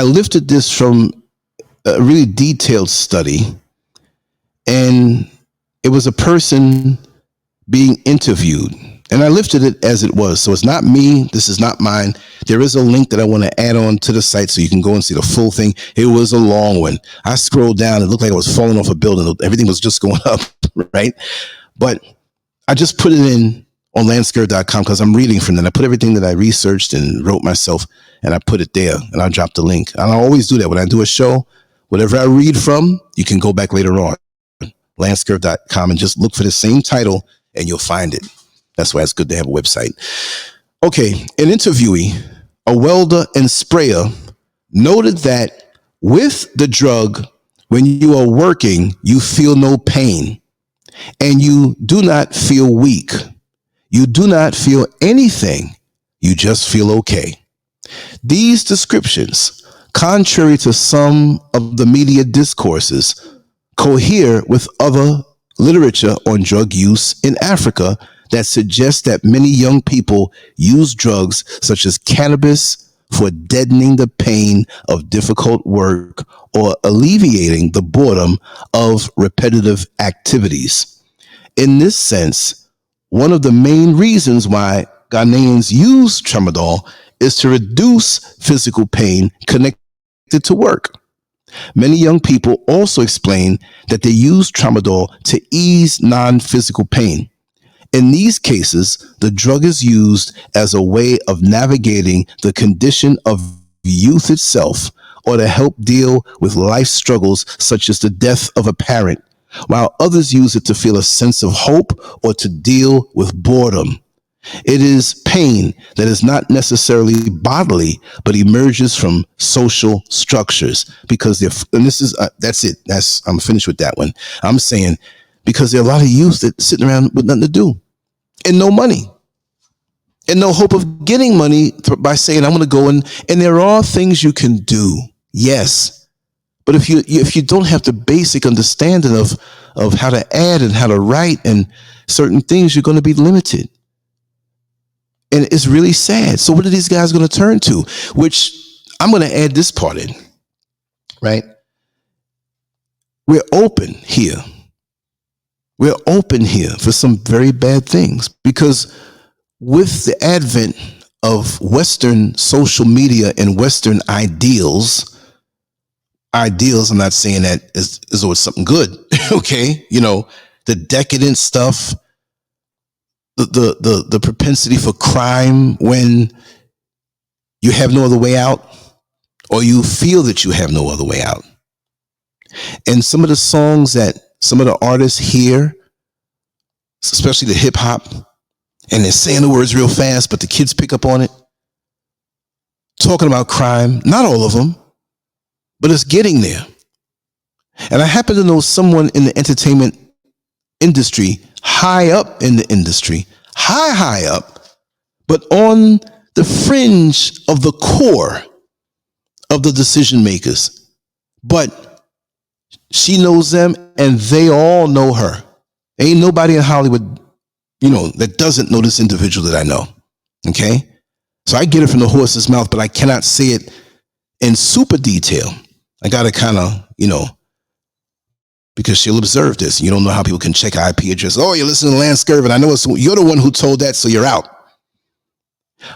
lifted this from a really detailed study, and it was a person being interviewed, and I lifted it as it was. So it's not me. This is not mine. There is a link that I want to add on to the site so you can go and see the full thing. It was a long one. I scrolled down. It looked like I was falling off a building. Everything was just going up, right? But I just put it in on LANCESCURV.com because I'm reading from that. I put everything that I researched and wrote myself, and I put it there, and I'll drop the link. And I always do that when I do a show. Whatever I read from, you can go back later on, LANCESCURV.com, and just look for the same title, and you'll find it. That's why it's good to have a website. Okay, an interviewee, a welder and sprayer, noted that with the drug, when you are working, you feel no pain, and you do not feel weak. You do not feel anything. You just feel okay. These descriptions, contrary to some of the media discourses, cohere with other literature on drug use in Africa that suggests that many young people use drugs such as cannabis for deadening the pain of difficult work or alleviating the boredom of repetitive activities. In this sense, one of the main reasons why Ghanaians use tramadol is to reduce physical pain connected to work. Many young people also explain that they use tramadol to ease non-physical pain. In these cases, the drug is used as a way of navigating the condition of youth itself or to help deal with life struggles such as the death of a parent, while others use it to feel a sense of hope or to deal with boredom. It is pain that is not necessarily bodily, but emerges from social structures because and this is, that's it. I'm finished with that one. I'm saying because there are a lot of youth that sitting around with nothing to do and no money and no hope of getting money by saying, I'm going to go and there are things you can do. Yes. But if you don't have the basic understanding of how to add and how to write and certain things, you're going to be limited. And it's really sad. So what are these guys going to turn to? Which I'm going to add this part in, right? We're open here. We're open here for some very bad things, because with the advent of Western social media and Western ideals, I'm not saying that as though it's something good, okay? You know, the decadent stuff, the propensity for crime when you have no other way out, or you feel that you have no other way out. And some of the songs that some of the artists hear, especially the hip hop, and they're saying the words real fast, but the kids pick up on it, talking about crime, not all of them, but it's getting there. And I happen to know someone in the entertainment industry, high up in the industry, high up, but on the fringe of the core of the decision makers. But she knows them and they all know her. Ain't nobody in Hollywood, you know, that doesn't know this individual that I know. Okay? So I get it from the horse's mouth, but I cannot say it in super detail. I got to kind of, you know, because she'll observe this. You don't know how people can check IP address. Oh, you're listening to LANCESCURV, and I know you're the one who told that, so you're out.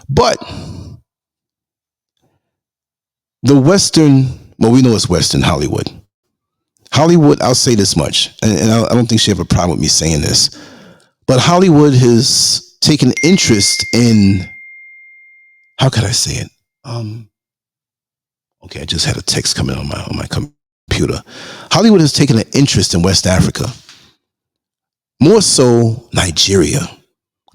But the Western, well, we know it's Western Hollywood. Hollywood, I'll say this much, and I don't think she have a problem with me saying this, but Hollywood has taken interest in, how could I say it? Okay, I just had a text coming on my computer. Hollywood has taken an interest in West Africa. More so Nigeria.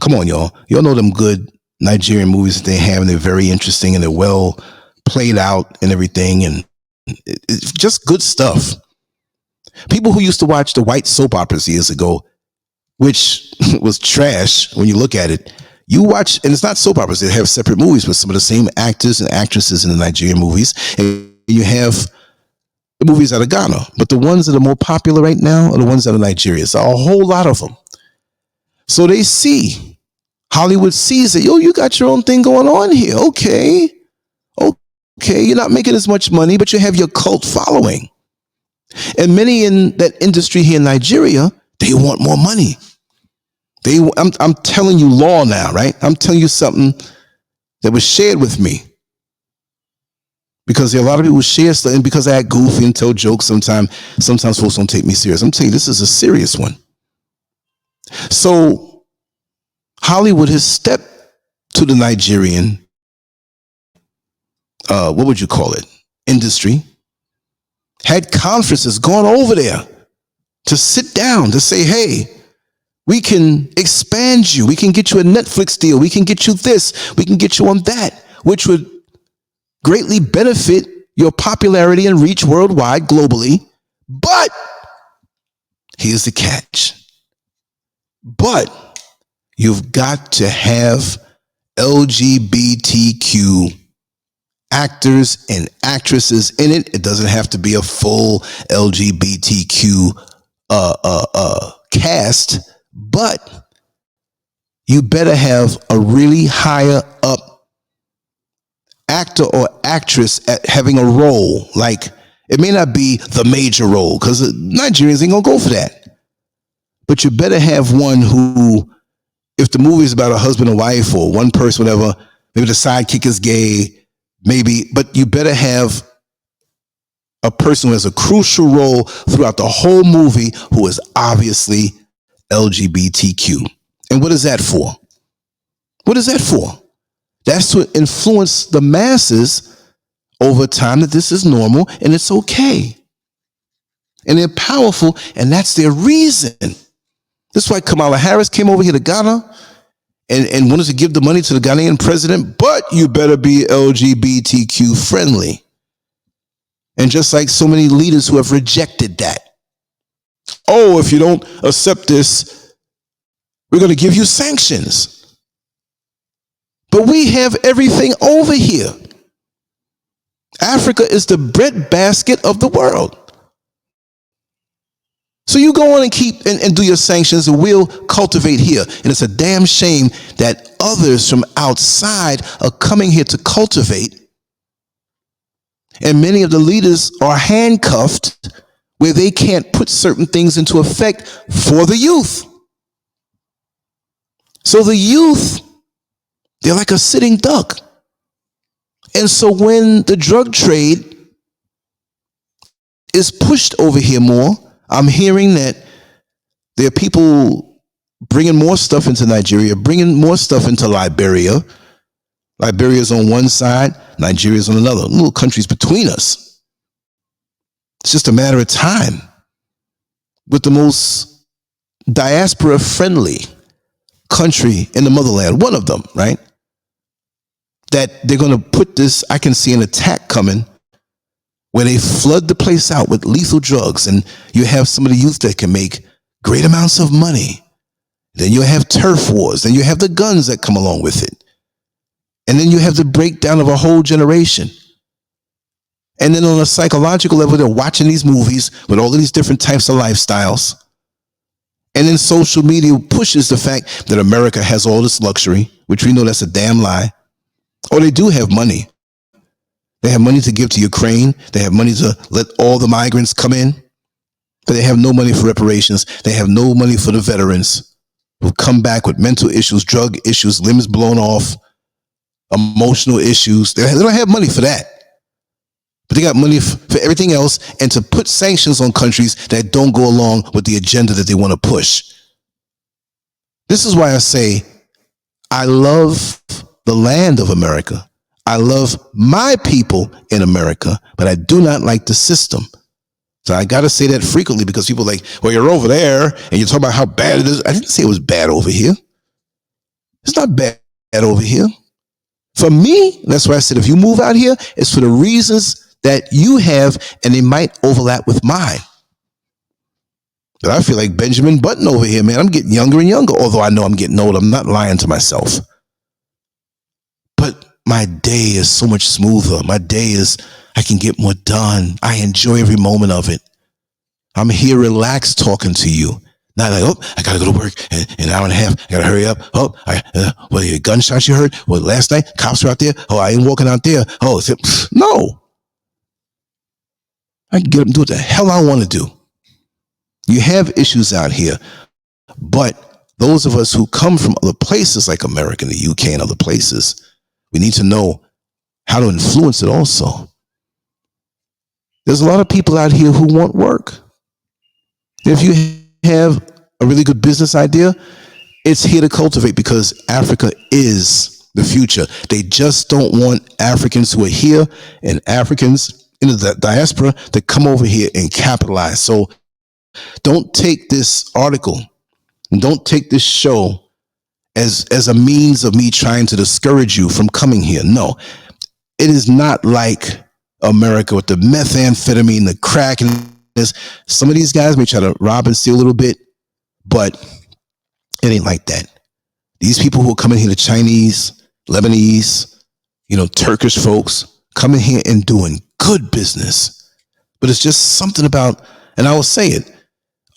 Come on, y'all. Y'all know them good Nigerian movies that they have, and they're very interesting and they're well played out and everything, and it's just good stuff. People who used to watch the white soap operas years ago, which was trash when you look at it, you watch, and it's not soap operas, they have separate movies with some of the same actors and actresses in the Nigerian movies, and you have the movies out of Ghana, but the ones that are more popular right now are the ones out of Nigeria. So a whole lot of them. So they see, Hollywood sees it. Yo, you got your own thing going on here. Okay, you're not making as much money, but you have your cult following. And many in that industry here in Nigeria, they want more money. I'm telling you law now, right? I'm telling you something that was shared with me. Because there are a lot of people who share stuff, and because I act goofy and tell jokes sometimes folks don't take me serious. I'm telling you, this is a serious one. So Hollywood has stepped to the Nigerian, what would you call it, industry, had conferences, gone over there to sit down, to say, hey, we can expand you. We can get you a Netflix deal. We can get you this. We can get you on that, which would greatly benefit your popularity and reach worldwide, globally. But here's the catch. But you've got to have LGBTQ actors and actresses in it. It doesn't have to be a full LGBTQ cast, but you better have a really higher up actor or actress at having a role. Like, it may not be the major role, because Nigerians ain't gonna go for that, but you better have one who, if the movie is about a husband and wife or one person, whatever, maybe the sidekick is gay, maybe, but you better have a person who has a crucial role throughout the whole movie who is obviously LGBTQ. And what is that for? What is that for? That's to influence the masses over time that this is normal and it's okay. And they're powerful, and that's their reason. That's why Kamala Harris came over here to Ghana and wanted to give the money to the Ghanaian president, but you better be LGBTQ friendly. And just like so many leaders who have rejected that. Oh, if you don't accept this, we're going to give you sanctions. But we have everything over here. Africa is the breadbasket of the world. So you go on and keep and do your sanctions, and we'll cultivate here. And it's a damn shame that others from outside are coming here to cultivate. And many of the leaders are handcuffed where they can't put certain things into effect for the youth. So the youth, they're like a sitting duck. And so when the drug trade is pushed over here more, I'm hearing that there are people bringing more stuff into Nigeria, bringing more stuff into Liberia. Liberia's on one side, Nigeria's on another. Little countries between us. It's just a matter of time. With the most diaspora-friendly country in the motherland, one of them, right? That they're going to put this, I can see an attack coming where they flood the place out with lethal drugs, and you have some of the youth that can make great amounts of money. Then you have turf wars. Then you have the guns that come along with it. And then you have the breakdown of a whole generation. And then on a psychological level, they're watching these movies with all of these different types of lifestyles. And then social media pushes the fact that America has all this luxury, which we know that's a damn lie. Or they do have money. They have money to give to Ukraine. They have money to let all the migrants come in. But they have no money for reparations. They have no money for the veterans who come back with mental issues, drug issues, limbs blown off, emotional issues. They don't have money for that. But they got money for everything else, and to put sanctions on countries that don't go along with the agenda that they want to push. This is why I say I love the land of America. I love my people in America, but I do not like the system. So I got to say that frequently, because people are like, well, you're over there and you're talking about how bad it is. I didn't say it was bad over here. It's not bad over here. For me, that's why I said, if you move out here, it's for the reasons that you have, and they might overlap with mine. But I feel like Benjamin Button over here, man. I'm getting younger and younger, although I know I'm getting old. I'm not lying to myself. But my day is so much smoother. My day is, I can get more done. I enjoy every moment of it. I'm here relaxed talking to you. Not like, oh, I got to go to work in an hour and a half. I got to hurry up. Oh, well, your gunshots you heard? Well, last night, cops were out there. Oh, I ain't walking out there. Oh, no. I can get up and do what the hell I want to do. You have issues out here, but those of us who come from other places like America and the UK and other places, we need to know how to influence it also. There's a lot of people out here who want work. If you have a really good business idea, it's here to cultivate, because Africa is the future. They just don't want Africans who are here and Africans in the diaspora to come over here and capitalize. So don't take this article and don't take this show as a means of me trying to discourage you from coming here. No, it is not like America with the methamphetamine, the crack, and this. Some of these guys may try to rob and steal a little bit, but it ain't like that. These people who are coming here, the Chinese, Lebanese, Turkish folks, coming here and doing good business. But it's just something about, and I will say it,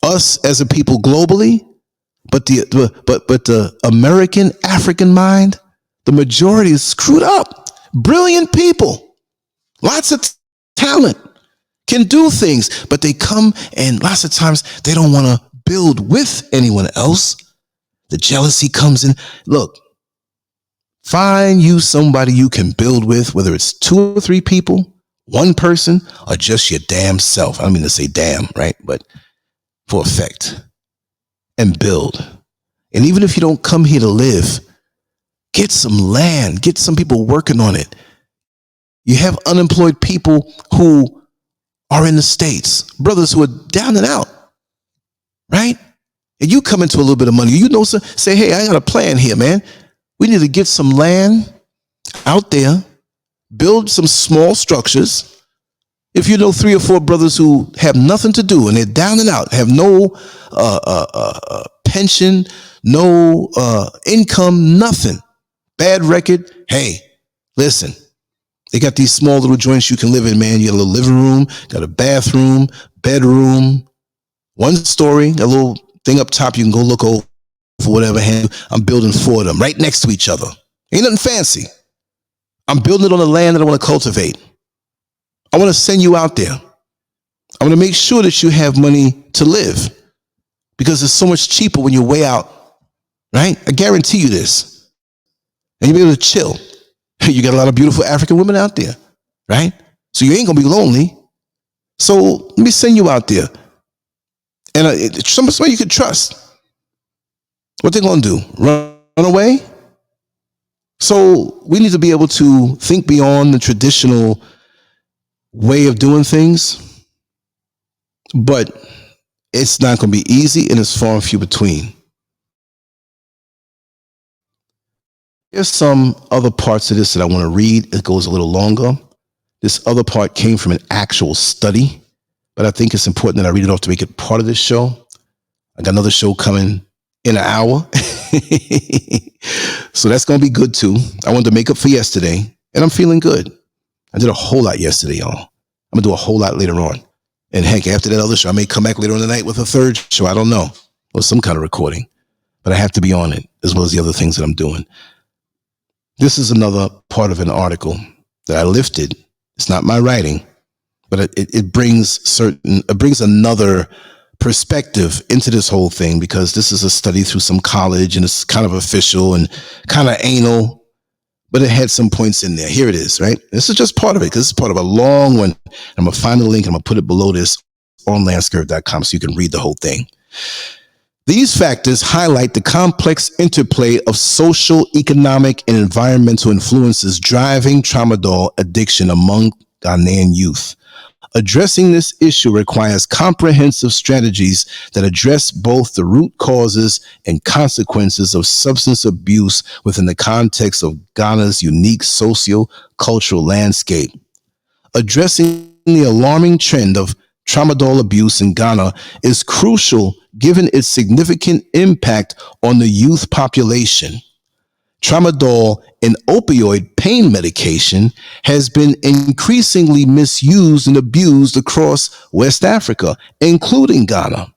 us as a people globally, but the American African mind, the majority is screwed up. Brilliant people, lots of talent, can do things, but they come and lots of times they don't want to build with anyone else. The jealousy comes in. Look, find you somebody you can build with, whether it's 2 or 3 people, one person, or just your damn self. I don't mean to say damn, right? But for effect, and build. And even if you don't come here to live, get some land, get some people working on it. You have unemployed people who are in the States, brothers who are down and out, right? And you come into a little bit of money, say, hey, I got a plan here, man. We need to get some land out there, build some small structures. If you know 3 or 4 brothers who have nothing to do and they're down and out, have no pension, no income, nothing, bad record, hey, listen, they got these small little joints you can live in, man. You got a little living room, got a bathroom, bedroom, 1 story, a little thing up top you can go look over for whatever hand. I'm building 4 of them right next to each other. Ain't nothing fancy. I'm building it on the land that I want to cultivate. I want to send you out there. I want to make sure that you have money to live because it's so much cheaper when you're way out, right? I guarantee you this. And you'll be able to chill. You got a lot of beautiful African women out there, right? So you ain't going to be lonely. So let me send you out there. And somebody you can trust. What they going to do? Run away? So we need to be able to think beyond the traditional way of doing things, but it's not going to be easy and it's far and few between. There's some other parts of this that I want to read. It goes a little longer. This other part came from an actual study, but I think it's important that I read it off to make it part of this show. I got another show coming in an hour. So that's going to be good too. I wanted to make up for yesterday and I'm feeling good. I did a whole lot yesterday, y'all. I'm going to do a whole lot later on. And heck, after that other show, I may come back later on the night with a 3rd show. I don't know. Or some kind of recording. But I have to be on it, as well as the other things that I'm doing. This is another part of an article that I lifted. It's not my writing, but it brings another perspective into this whole thing, because this is a study through some college and it's kind of official and kind of anal, but it had some points in there. Here it is, right? This is just part of it because it's part of a long one. I'm going to find the link and I'm going to put it below this on LANCESCURV.com so you can read the whole thing. These factors highlight the complex interplay of social, economic, and environmental influences driving tramadol addiction among Ghanaian youth. Addressing this issue requires comprehensive strategies that address both the root causes and consequences of substance abuse within the context of Ghana's unique socio-cultural landscape. Addressing the alarming trend of tramadol abuse in Ghana is crucial given its significant impact on the youth population. Tramadol, an opioid pain medication, has been increasingly misused and abused across West Africa, including Ghana.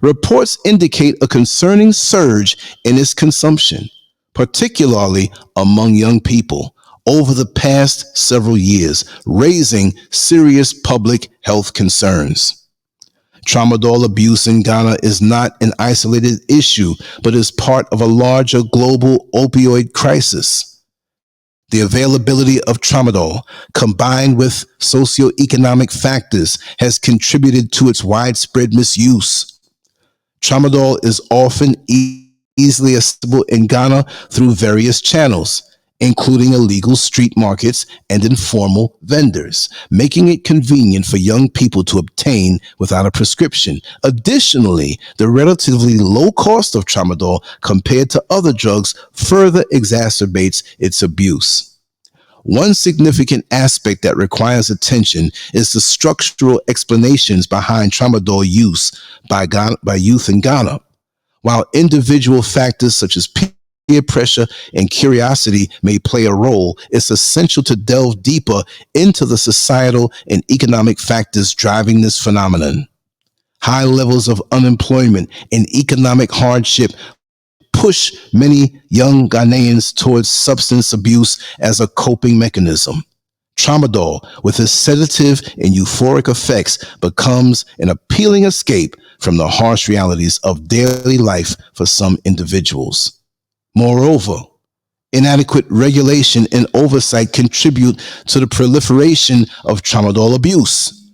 Reports indicate a concerning surge in its consumption, particularly among young people, over the past several years, raising serious public health concerns. Tramadol abuse in Ghana is not an isolated issue, but is part of a larger global opioid crisis. The availability of tramadol, combined with socioeconomic factors, has contributed to its widespread misuse. Tramadol is often easily accessible in Ghana through various channels, including illegal street markets and informal vendors, making it convenient for young people to obtain without a prescription. Additionally, the relatively low cost of tramadol compared to other drugs further exacerbates its abuse. One significant aspect that requires attention is the structural explanations behind tramadol use by youth in Ghana. While individual factors such as peer pressure and curiosity may play a role, it's essential to delve deeper into the societal and economic factors driving this phenomenon. High levels of unemployment and economic hardship push many young Ghanaians towards substance abuse as a coping mechanism. Tramadol, with its sedative and euphoric effects, becomes an appealing escape from the harsh realities of daily life for some individuals. Moreover, inadequate regulation and oversight contribute to the proliferation of tramadol abuse.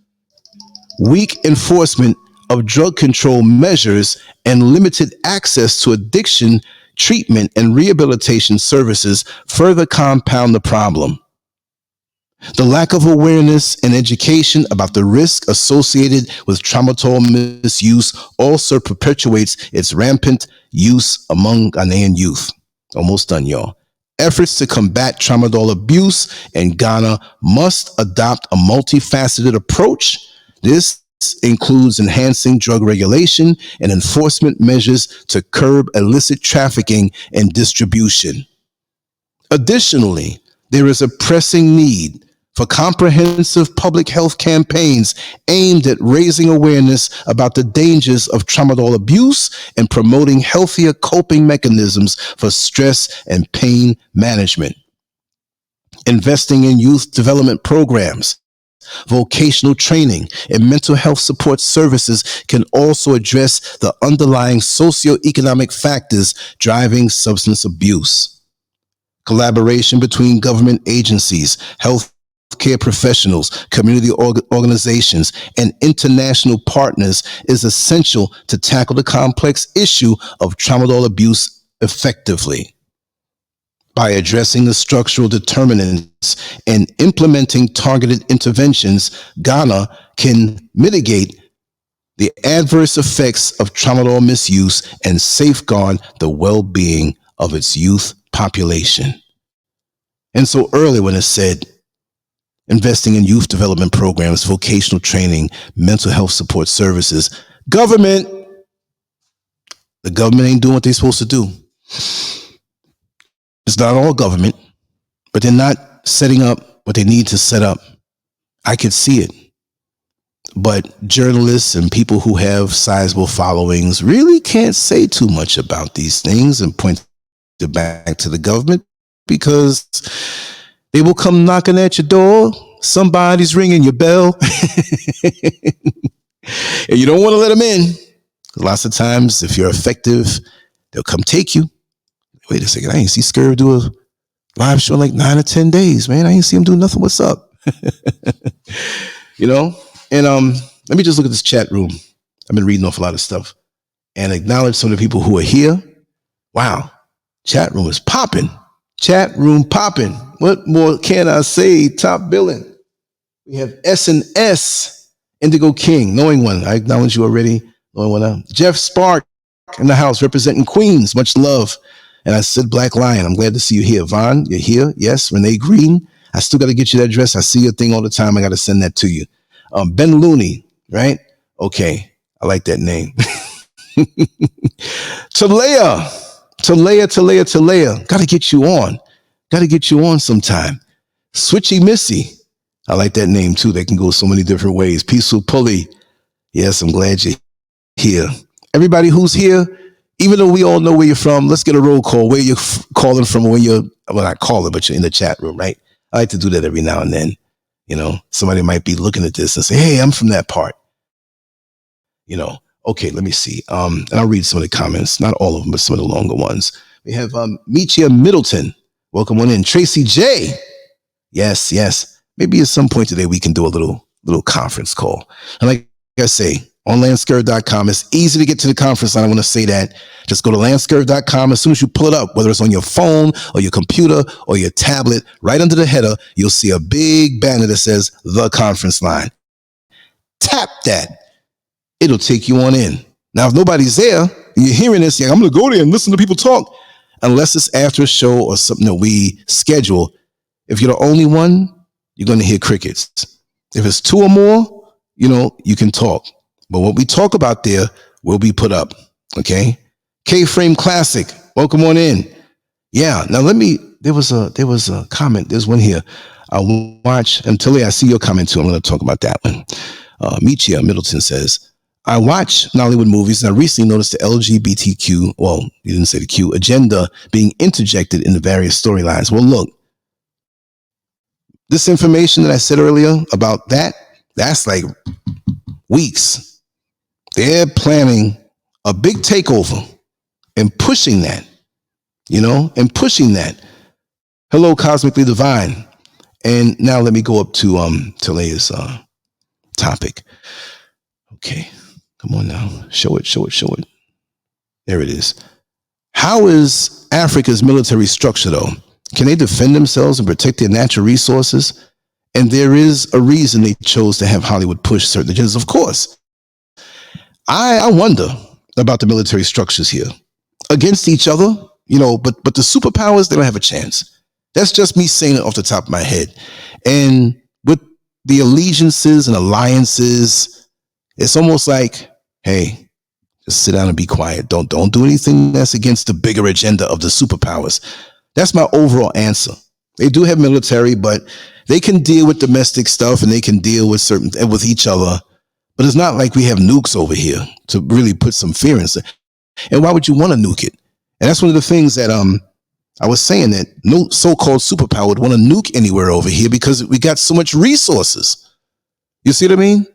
Weak enforcement of drug control measures and limited access to addiction treatment and rehabilitation services further compound the problem. The lack of awareness and education about the risk associated with tramadol misuse also perpetuates its rampant use among Ghanaian youth. Almost done, y'all. Efforts to combat tramadol abuse in Ghana must adopt a multifaceted approach. This includes enhancing drug regulation and enforcement measures to curb illicit trafficking and distribution. Additionally, there is a pressing need for comprehensive public health campaigns aimed at raising awareness about the dangers of tramadol abuse and promoting healthier coping mechanisms for stress and pain management. Investing in youth development programs, vocational training, and mental health support services can also address the underlying socioeconomic factors driving substance abuse. Collaboration between government agencies, healthcare professionals, community organizations, and international partners is essential to tackle the complex issue of tramadol abuse effectively. By addressing the structural determinants and implementing targeted interventions, Ghana can mitigate the adverse effects of tramadol misuse and safeguard the well-being of its youth population. And so earlier when it said investing in youth development programs, vocational training, mental health support services, the government ain't doing what they're supposed to do. It's not all government, but they're not setting up what they need to set up. I could see it. But journalists and people who have sizable followings really can't say too much about these things and point it back to the government, because they will come knocking at your door. Somebody's ringing your bell. And you don't want to let them in. Lots of times, if you're effective, they'll come take you. Wait a second, I ain't see SCURV do a live show in like 9 or 10 days, man. I ain't see him do nothing. What's up? You know? And let me just look at this chat room. I've been reading off a lot of stuff and acknowledge some of the people who are here. Wow. Chat room is popping. Chat room popping. What more can I say? Top billing. We have S&S, Indigo King, knowing one. I acknowledge you already. Knowing one. Jeff Spark in the house representing Queens. Much love. And I said Black Lion. I'm glad to see you here. Vaughn, you're here. Yes. Renee Green. I still got to get you that address. I see your thing all the time. I got to send that to you. Ben Looney, right? Okay. I like that name. Talea. Got to get you on. Got to get you on sometime. Switchy Missy. I like that name too. They can go so many different ways. Peaceful Pulley. Yes, I'm glad you're here. Everybody who's here, even though we all know where you're from, let's get a roll call. Where you're calling from, when you're, well, not calling, but you're in the chat room, right? I like to do that every now and then. You know, somebody might be looking at this and say, hey, I'm from that part. You know, okay, let me see. And I'll read some of the comments, not all of them, but some of the longer ones. We have Michia Middleton. Welcome on in. Tracy J. Yes. Maybe at some point today we can do a little conference call. And like I say, on LANCESCURV.com, it's easy to get to the conference line. I want to say that. Just go to LANCESCURV.com. As soon as you pull it up, whether it's on your phone or your computer or your tablet, right under the header, you'll see a big banner that says The Conference Line. Tap that. It'll take you on in. Now, if nobody's there, and you're hearing this, I'm going to go there and listen to people talk. Unless it's after a show or something that we schedule, if you're the only one, you're going to hear crickets. If it's two or more, you can talk. But what we talk about there will be put up. Okay. K-Frame Classic. Welcome on in. Yeah. Now there was a comment. There's one here. I'll watch until I see your comment too. I'm going to talk about that one. Michia Middleton says, I watch Nollywood movies and I recently noticed the LGBTQ, well, you didn't say the Q, agenda being interjected in the various storylines. Well, look, this information that I said earlier about that's like weeks. They're planning a big takeover and pushing that, Hello, Cosmically Divine. And now let me go up to Talea's topic. Okay, come on now. Show it. There it is. How is Africa's military structure, though? Can they defend themselves and protect their natural resources? And there is a reason they chose to have Hollywood push certain agendas, of course. I wonder about the military structures here. Against each other, but the superpowers, they don't have a chance. That's just me saying it off the top of my head. And with the allegiances and alliances, it's almost like, hey, just sit down and be quiet. Don't do anything that's against the bigger agenda of the superpowers. That's my overall answer. They do have military, but they can deal with domestic stuff and they can deal with with each other. But it's not like we have nukes over here to really put some fear in it. And why would you want to nuke it? And that's one of the things that I was saying, that no so-called superpower would want to nuke anywhere over here because we got so much resources. You see what I mean?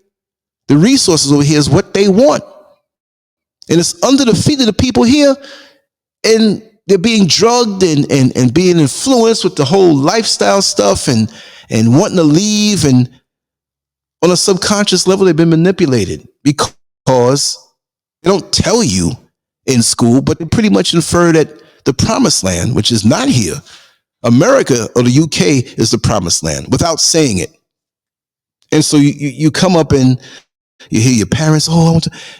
The resources over here is what they want. And it's under the feet of the people here. And they're being drugged and being influenced with the whole lifestyle stuff and wanting to leave. And on a subconscious level, they've been manipulated because they don't tell you in school, but they pretty much infer that the promised land, which is not here, America or the UK is the promised land without saying it. And so you come up and you hear your parents,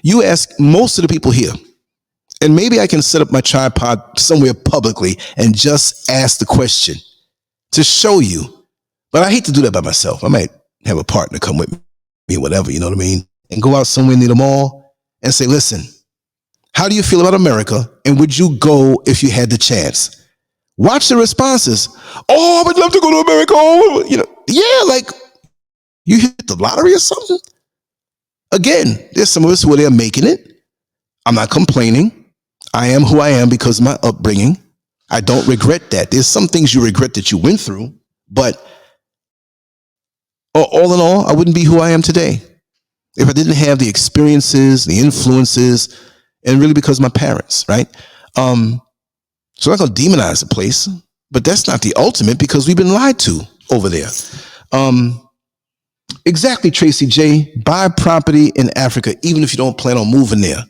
you ask most of the people here, and maybe I can set up my tripod somewhere publicly and just ask the question to show you. But I hate to do that by myself. I might have a partner come with me, whatever, you know what I mean? And go out somewhere near the mall and say, listen, how do you feel about America? And would you go if you had the chance? Watch the responses. Oh, I would love to go to America. Oh, yeah, like you hit the lottery or something. Again, there's some of us who are there making it. I'm not complaining. I am who I am because of my upbringing. I don't regret that. There's some things you regret that you went through, but all in all, I wouldn't be who I am today if I didn't have the experiences, the influences, and really because of my parents, right? So I'm not going to demonize the place, but that's not the ultimate because we've been lied to over there. Exactly, Tracy J. Buy property in Africa, even if you don't plan on moving there.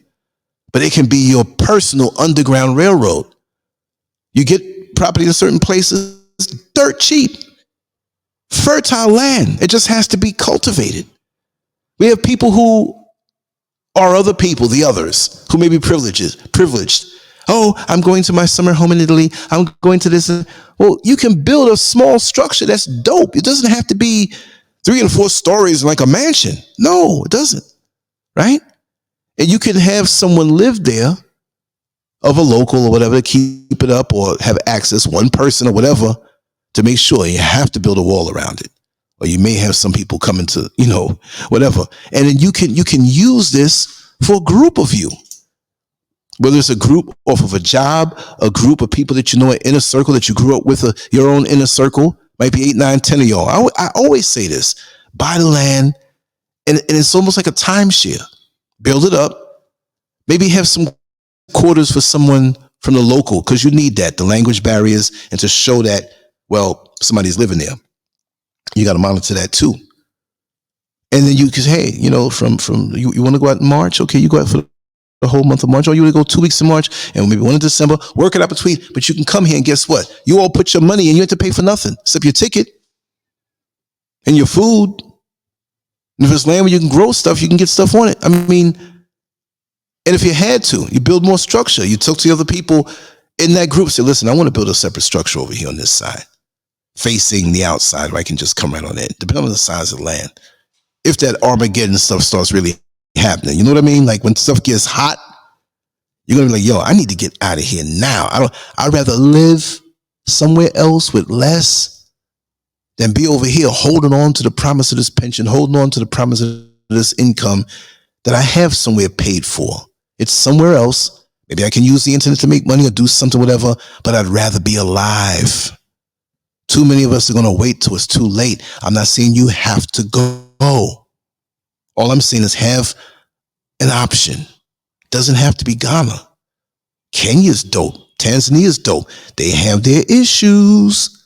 But it can be your personal underground railroad. You get property in certain places, dirt cheap. Fertile land. It just has to be cultivated. We have people who are other people, the others, who may be privileged. Oh, I'm going to my summer home in Italy. I'm going to this. Well, you can build a small structure that's dope. It doesn't have to be 3 and 4 stories like a mansion. No, it doesn't. Right? And you can have someone live there of a local or whatever to keep it up or have access, one person or whatever, to make sure. You have to build a wall around it. Or you may have some people coming to, whatever. And then you can use this for a group of you. Whether it's a group off of a job, a group of people that you know, an inner circle that you grew up with, your own inner circle, might be 8, 9, 10 of y'all. I always say this: buy the land, and it's almost like a timeshare. Build it up. Maybe have some quarters for someone from the local, because you need that, the language barriers, and to show that, well, somebody's living there. You got to monitor that too. And then you can say, hey, from you want to go out in March? Okay, you go out for the whole month of March, or you want to go 2 weeks in March and maybe 1 in December, work it out between, but you can come here and guess what? You all put your money and you have to pay for nothing except your ticket and your food. And if it's land where you can grow stuff, you can get stuff on it. I mean, and if you had to, you build more structure. You talk to the other people in that group, say, listen, I want to build a separate structure over here on this side, facing the outside where I can just come right on it, depending on the size of the land. If that Armageddon stuff starts really happening, you know what I mean? Like when stuff gets hot, you're going to be like, yo, I need to get out of here now. I'd rather live somewhere else with less than be over here holding on to the promise of this pension, holding on to the promise of this income that I have somewhere paid for. It's somewhere else. Maybe I can use the internet to make money or do something, whatever, but I'd rather be alive. Too many of us are going to wait till it's too late. I'm not saying you have to go. All I'm saying is have an option. Doesn't have to be Ghana. Kenya's dope. Tanzania's dope. They have their issues,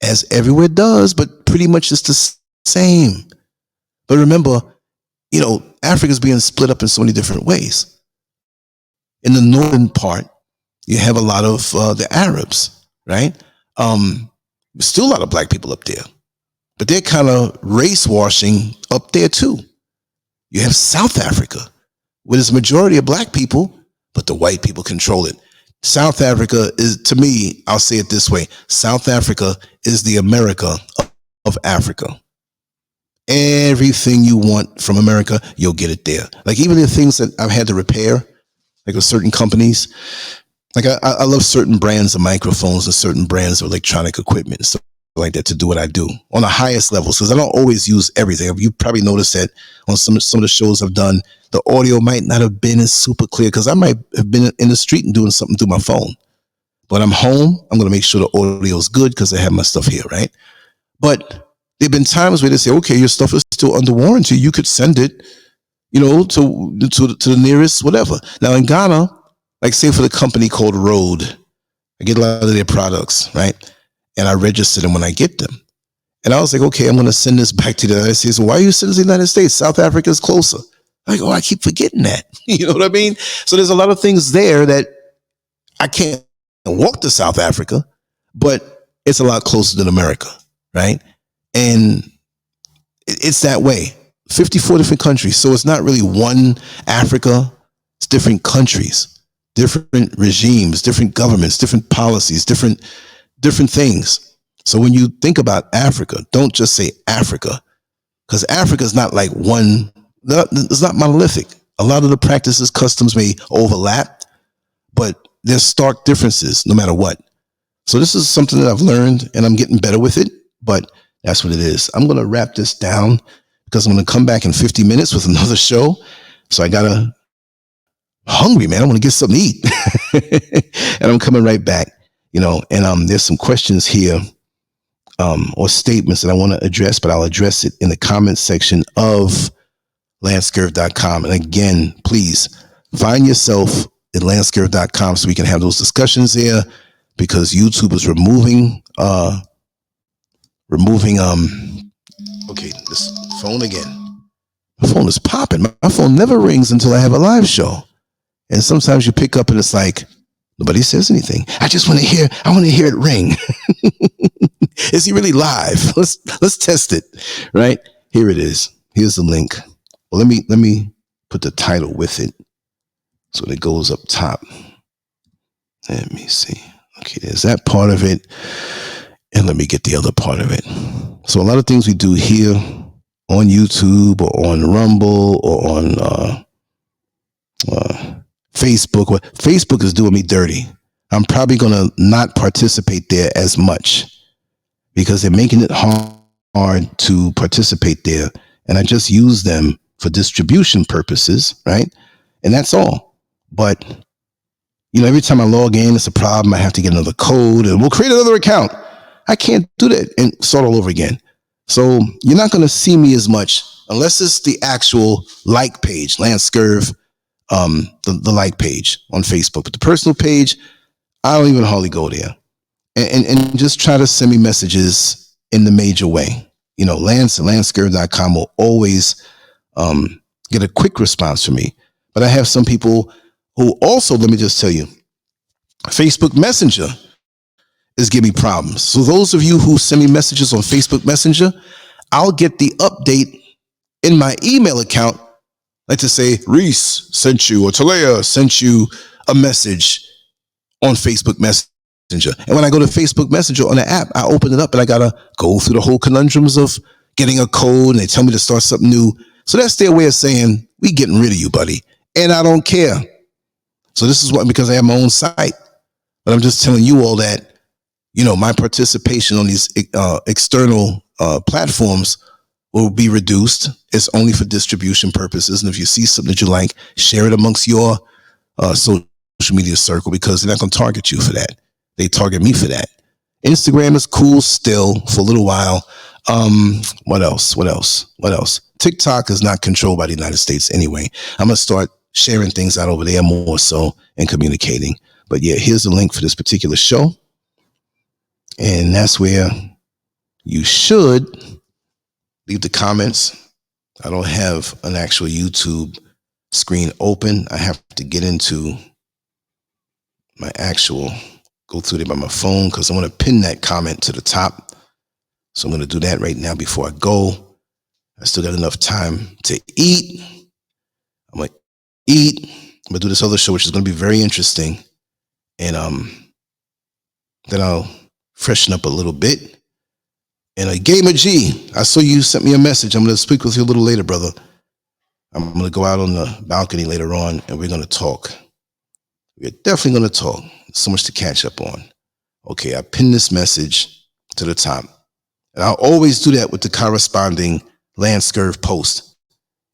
as everywhere does, but pretty much it's the same. But remember, Africa's being split up in so many different ways. In the northern part, you have a lot of the Arabs, right? Still a lot of black people up there, but they're kind of race washing up there too. You have South Africa, where there's a majority of black people, but the white people control it. South Africa is, to me, I'll say it this way. South Africa is the America of Africa. Everything you want from America, you'll get it there. Like even the things that I've had to repair, like with certain companies, like I love certain brands of microphones and certain brands of electronic equipment and stuff like that to do what I do on the highest levels, because I don't always use everything. You probably noticed that on some of the shows I've done, the audio might not have been as super clear because I might have been in the street and doing something through my phone. But I'm home, I'm going to make sure the audio is good because I have my stuff here, right? But there have been times where they say, okay, your stuff is still under warranty. You could send it, to the nearest whatever. Now in Ghana, like say for the company called Rode, I get a lot of their products, right? And I register them when I get them. And I was like, okay, I'm going to send this back to the United States. Why are you sending to the United States? South Africa is closer. I'm like, I keep forgetting that. You know what I mean? So there's a lot of things there that I can't walk to South Africa, but it's a lot closer than America, right? And it's that way. 54 different countries. So it's not really one Africa. It's different countries, different regimes, different governments, different policies, different things. So when you think about Africa, don't just say Africa, because Africa is not like one. It's not monolithic. A lot of the practices, customs may overlap, but there's stark differences no matter what. So this is something that I've learned and I'm getting better with it, but that's what it is. I'm going to wrap this down because I'm going to come back in 50 minutes with another show. So hungry, man. I want to get something to eat. And I'm coming right back, and there's some questions here or statements that I want to address, but I'll address it in the comments section of LANCESCURV.com. And again, please find yourself at LANCESCURV.com so we can have those discussions there, because YouTube is removing okay, this phone again. My phone is popping. My phone never rings until I have a live show. And sometimes you pick up and it's like, nobody says anything. I want to hear it ring. Is he really live? Let's test it. Right? Here it is. Here's the link. Well, let me put the title with it so it goes up top. Let me see. Okay, there's that part of it. And let me get the other part of it. So a lot of things we do here on YouTube or on Rumble or on Facebook. Well, Facebook is doing me dirty. I'm probably going to not participate there as much because they're making it hard to participate there. And I just use them for distribution purposes, right? And that's all. But, every time I log in, it's a problem. I have to get another code and we'll create another account. I can't do that and start all over again. So you're not going to see me as much unless it's the actual like page, LANCESCURV, the like page on Facebook. But the personal page, I don't even hardly go there. And just try to send me messages in the major way. Lance at LANCESCURV.com will always get a quick response from me. But I have some people who also, let me just tell you, Facebook Messenger is giving me problems. So those of you who send me messages on Facebook Messenger, I'll get the update in my email account, like to say, Reese sent you, or Talea sent you a message on Facebook Messenger. And when I go to Facebook Messenger on the app, I open it up and I got to go through the whole conundrums of getting a code and they tell me to start something new. So that's their way of saying, we getting rid of you, buddy. And I don't care. So this is because I have my own site. But I'm just telling you all that, my participation on these external platforms will be reduced. It's only for distribution purposes. And if you see something that you like, share it amongst your social media circle, because they're not going to target you for that. They target me for that. Instagram is cool still for a little while. What else? TikTok is not controlled by the United States anyway. I'm going to start sharing things out over there more so and communicating. But yeah, here's the link for this particular show. And that's where you should leave the comments. I don't have an actual YouTube screen open. I have to get into my go through it by my phone because I want to pin that comment to the top. So I'm going to do that right now before I go. I still got enough time to eat. I'm going to eat. I'm going to do this other show, which is going to be very interesting. And then I'll freshen up a little bit. And Gamer G, I saw you sent me a message. I'm going to speak with you a little later, brother. I'm going to go out on the balcony later on, and we're going to talk. We're definitely going to talk. So much to catch up on. Okay, I pinned this message to the top. And I'll always do that with the corresponding LANCESCURV post.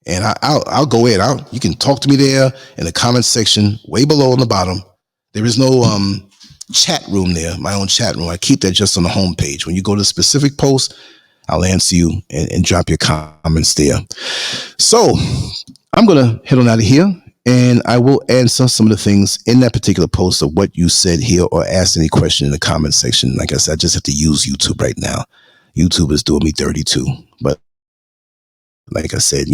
And I'll go in. You can talk to me there in the comments section, way below on the bottom. There is no chat room there, my own chat room. I keep that just on the home page. When you go to a specific post, I'll answer you and drop your comments there. So I'm going to head on out of here, and I will answer some of the things in that particular post of what you said here, or ask any question in the comment section. Like I said, I just have to use YouTube right now. YouTube is doing me dirty too. But like I said,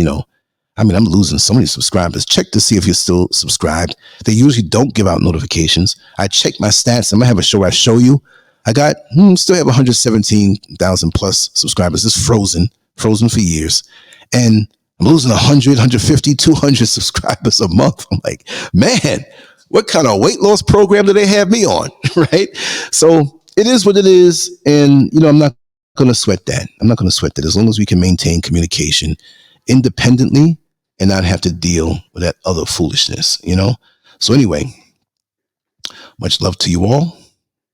I'm losing so many subscribers. Check to see if you're still subscribed. They usually don't give out notifications. I check my stats. I'm going to have a show where I show you. I got, still have 117,000 plus subscribers. It's frozen for years. And I'm losing 100, 150, 200 subscribers a month. I'm like, man, what kind of weight loss program do they have me on? Right? So it is what it is. And, I'm not going to sweat that. I'm not going to sweat that, as long as we can maintain communication independently and not have to deal with that other foolishness, So anyway, much love to you all.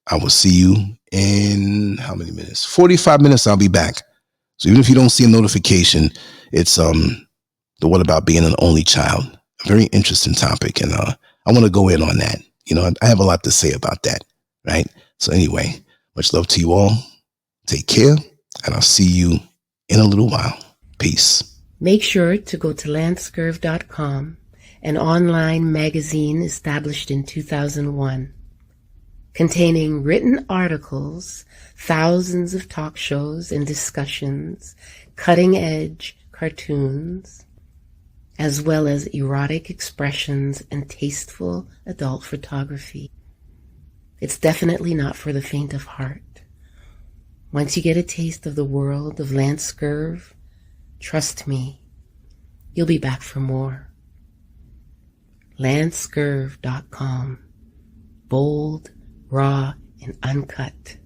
I will see you in how many minutes? 45 minutes. I'll be back. So even if you don't see a notification, it's the what about being an only child? A very interesting topic, and I want to go in on that. I have a lot to say about that, right? So anyway, much love to you all. Take care, and I'll see you in a little while. Peace. Make sure to go to LANCESCURV.com, an online magazine established in 2001, containing written articles, thousands of talk shows and discussions, cutting-edge cartoons, as well as erotic expressions and tasteful adult photography. It's definitely not for the faint of heart. Once you get a taste of the world of LANCESCURV, trust me, you'll be back for more. LANCESCURV.com. Bold, raw, and uncut.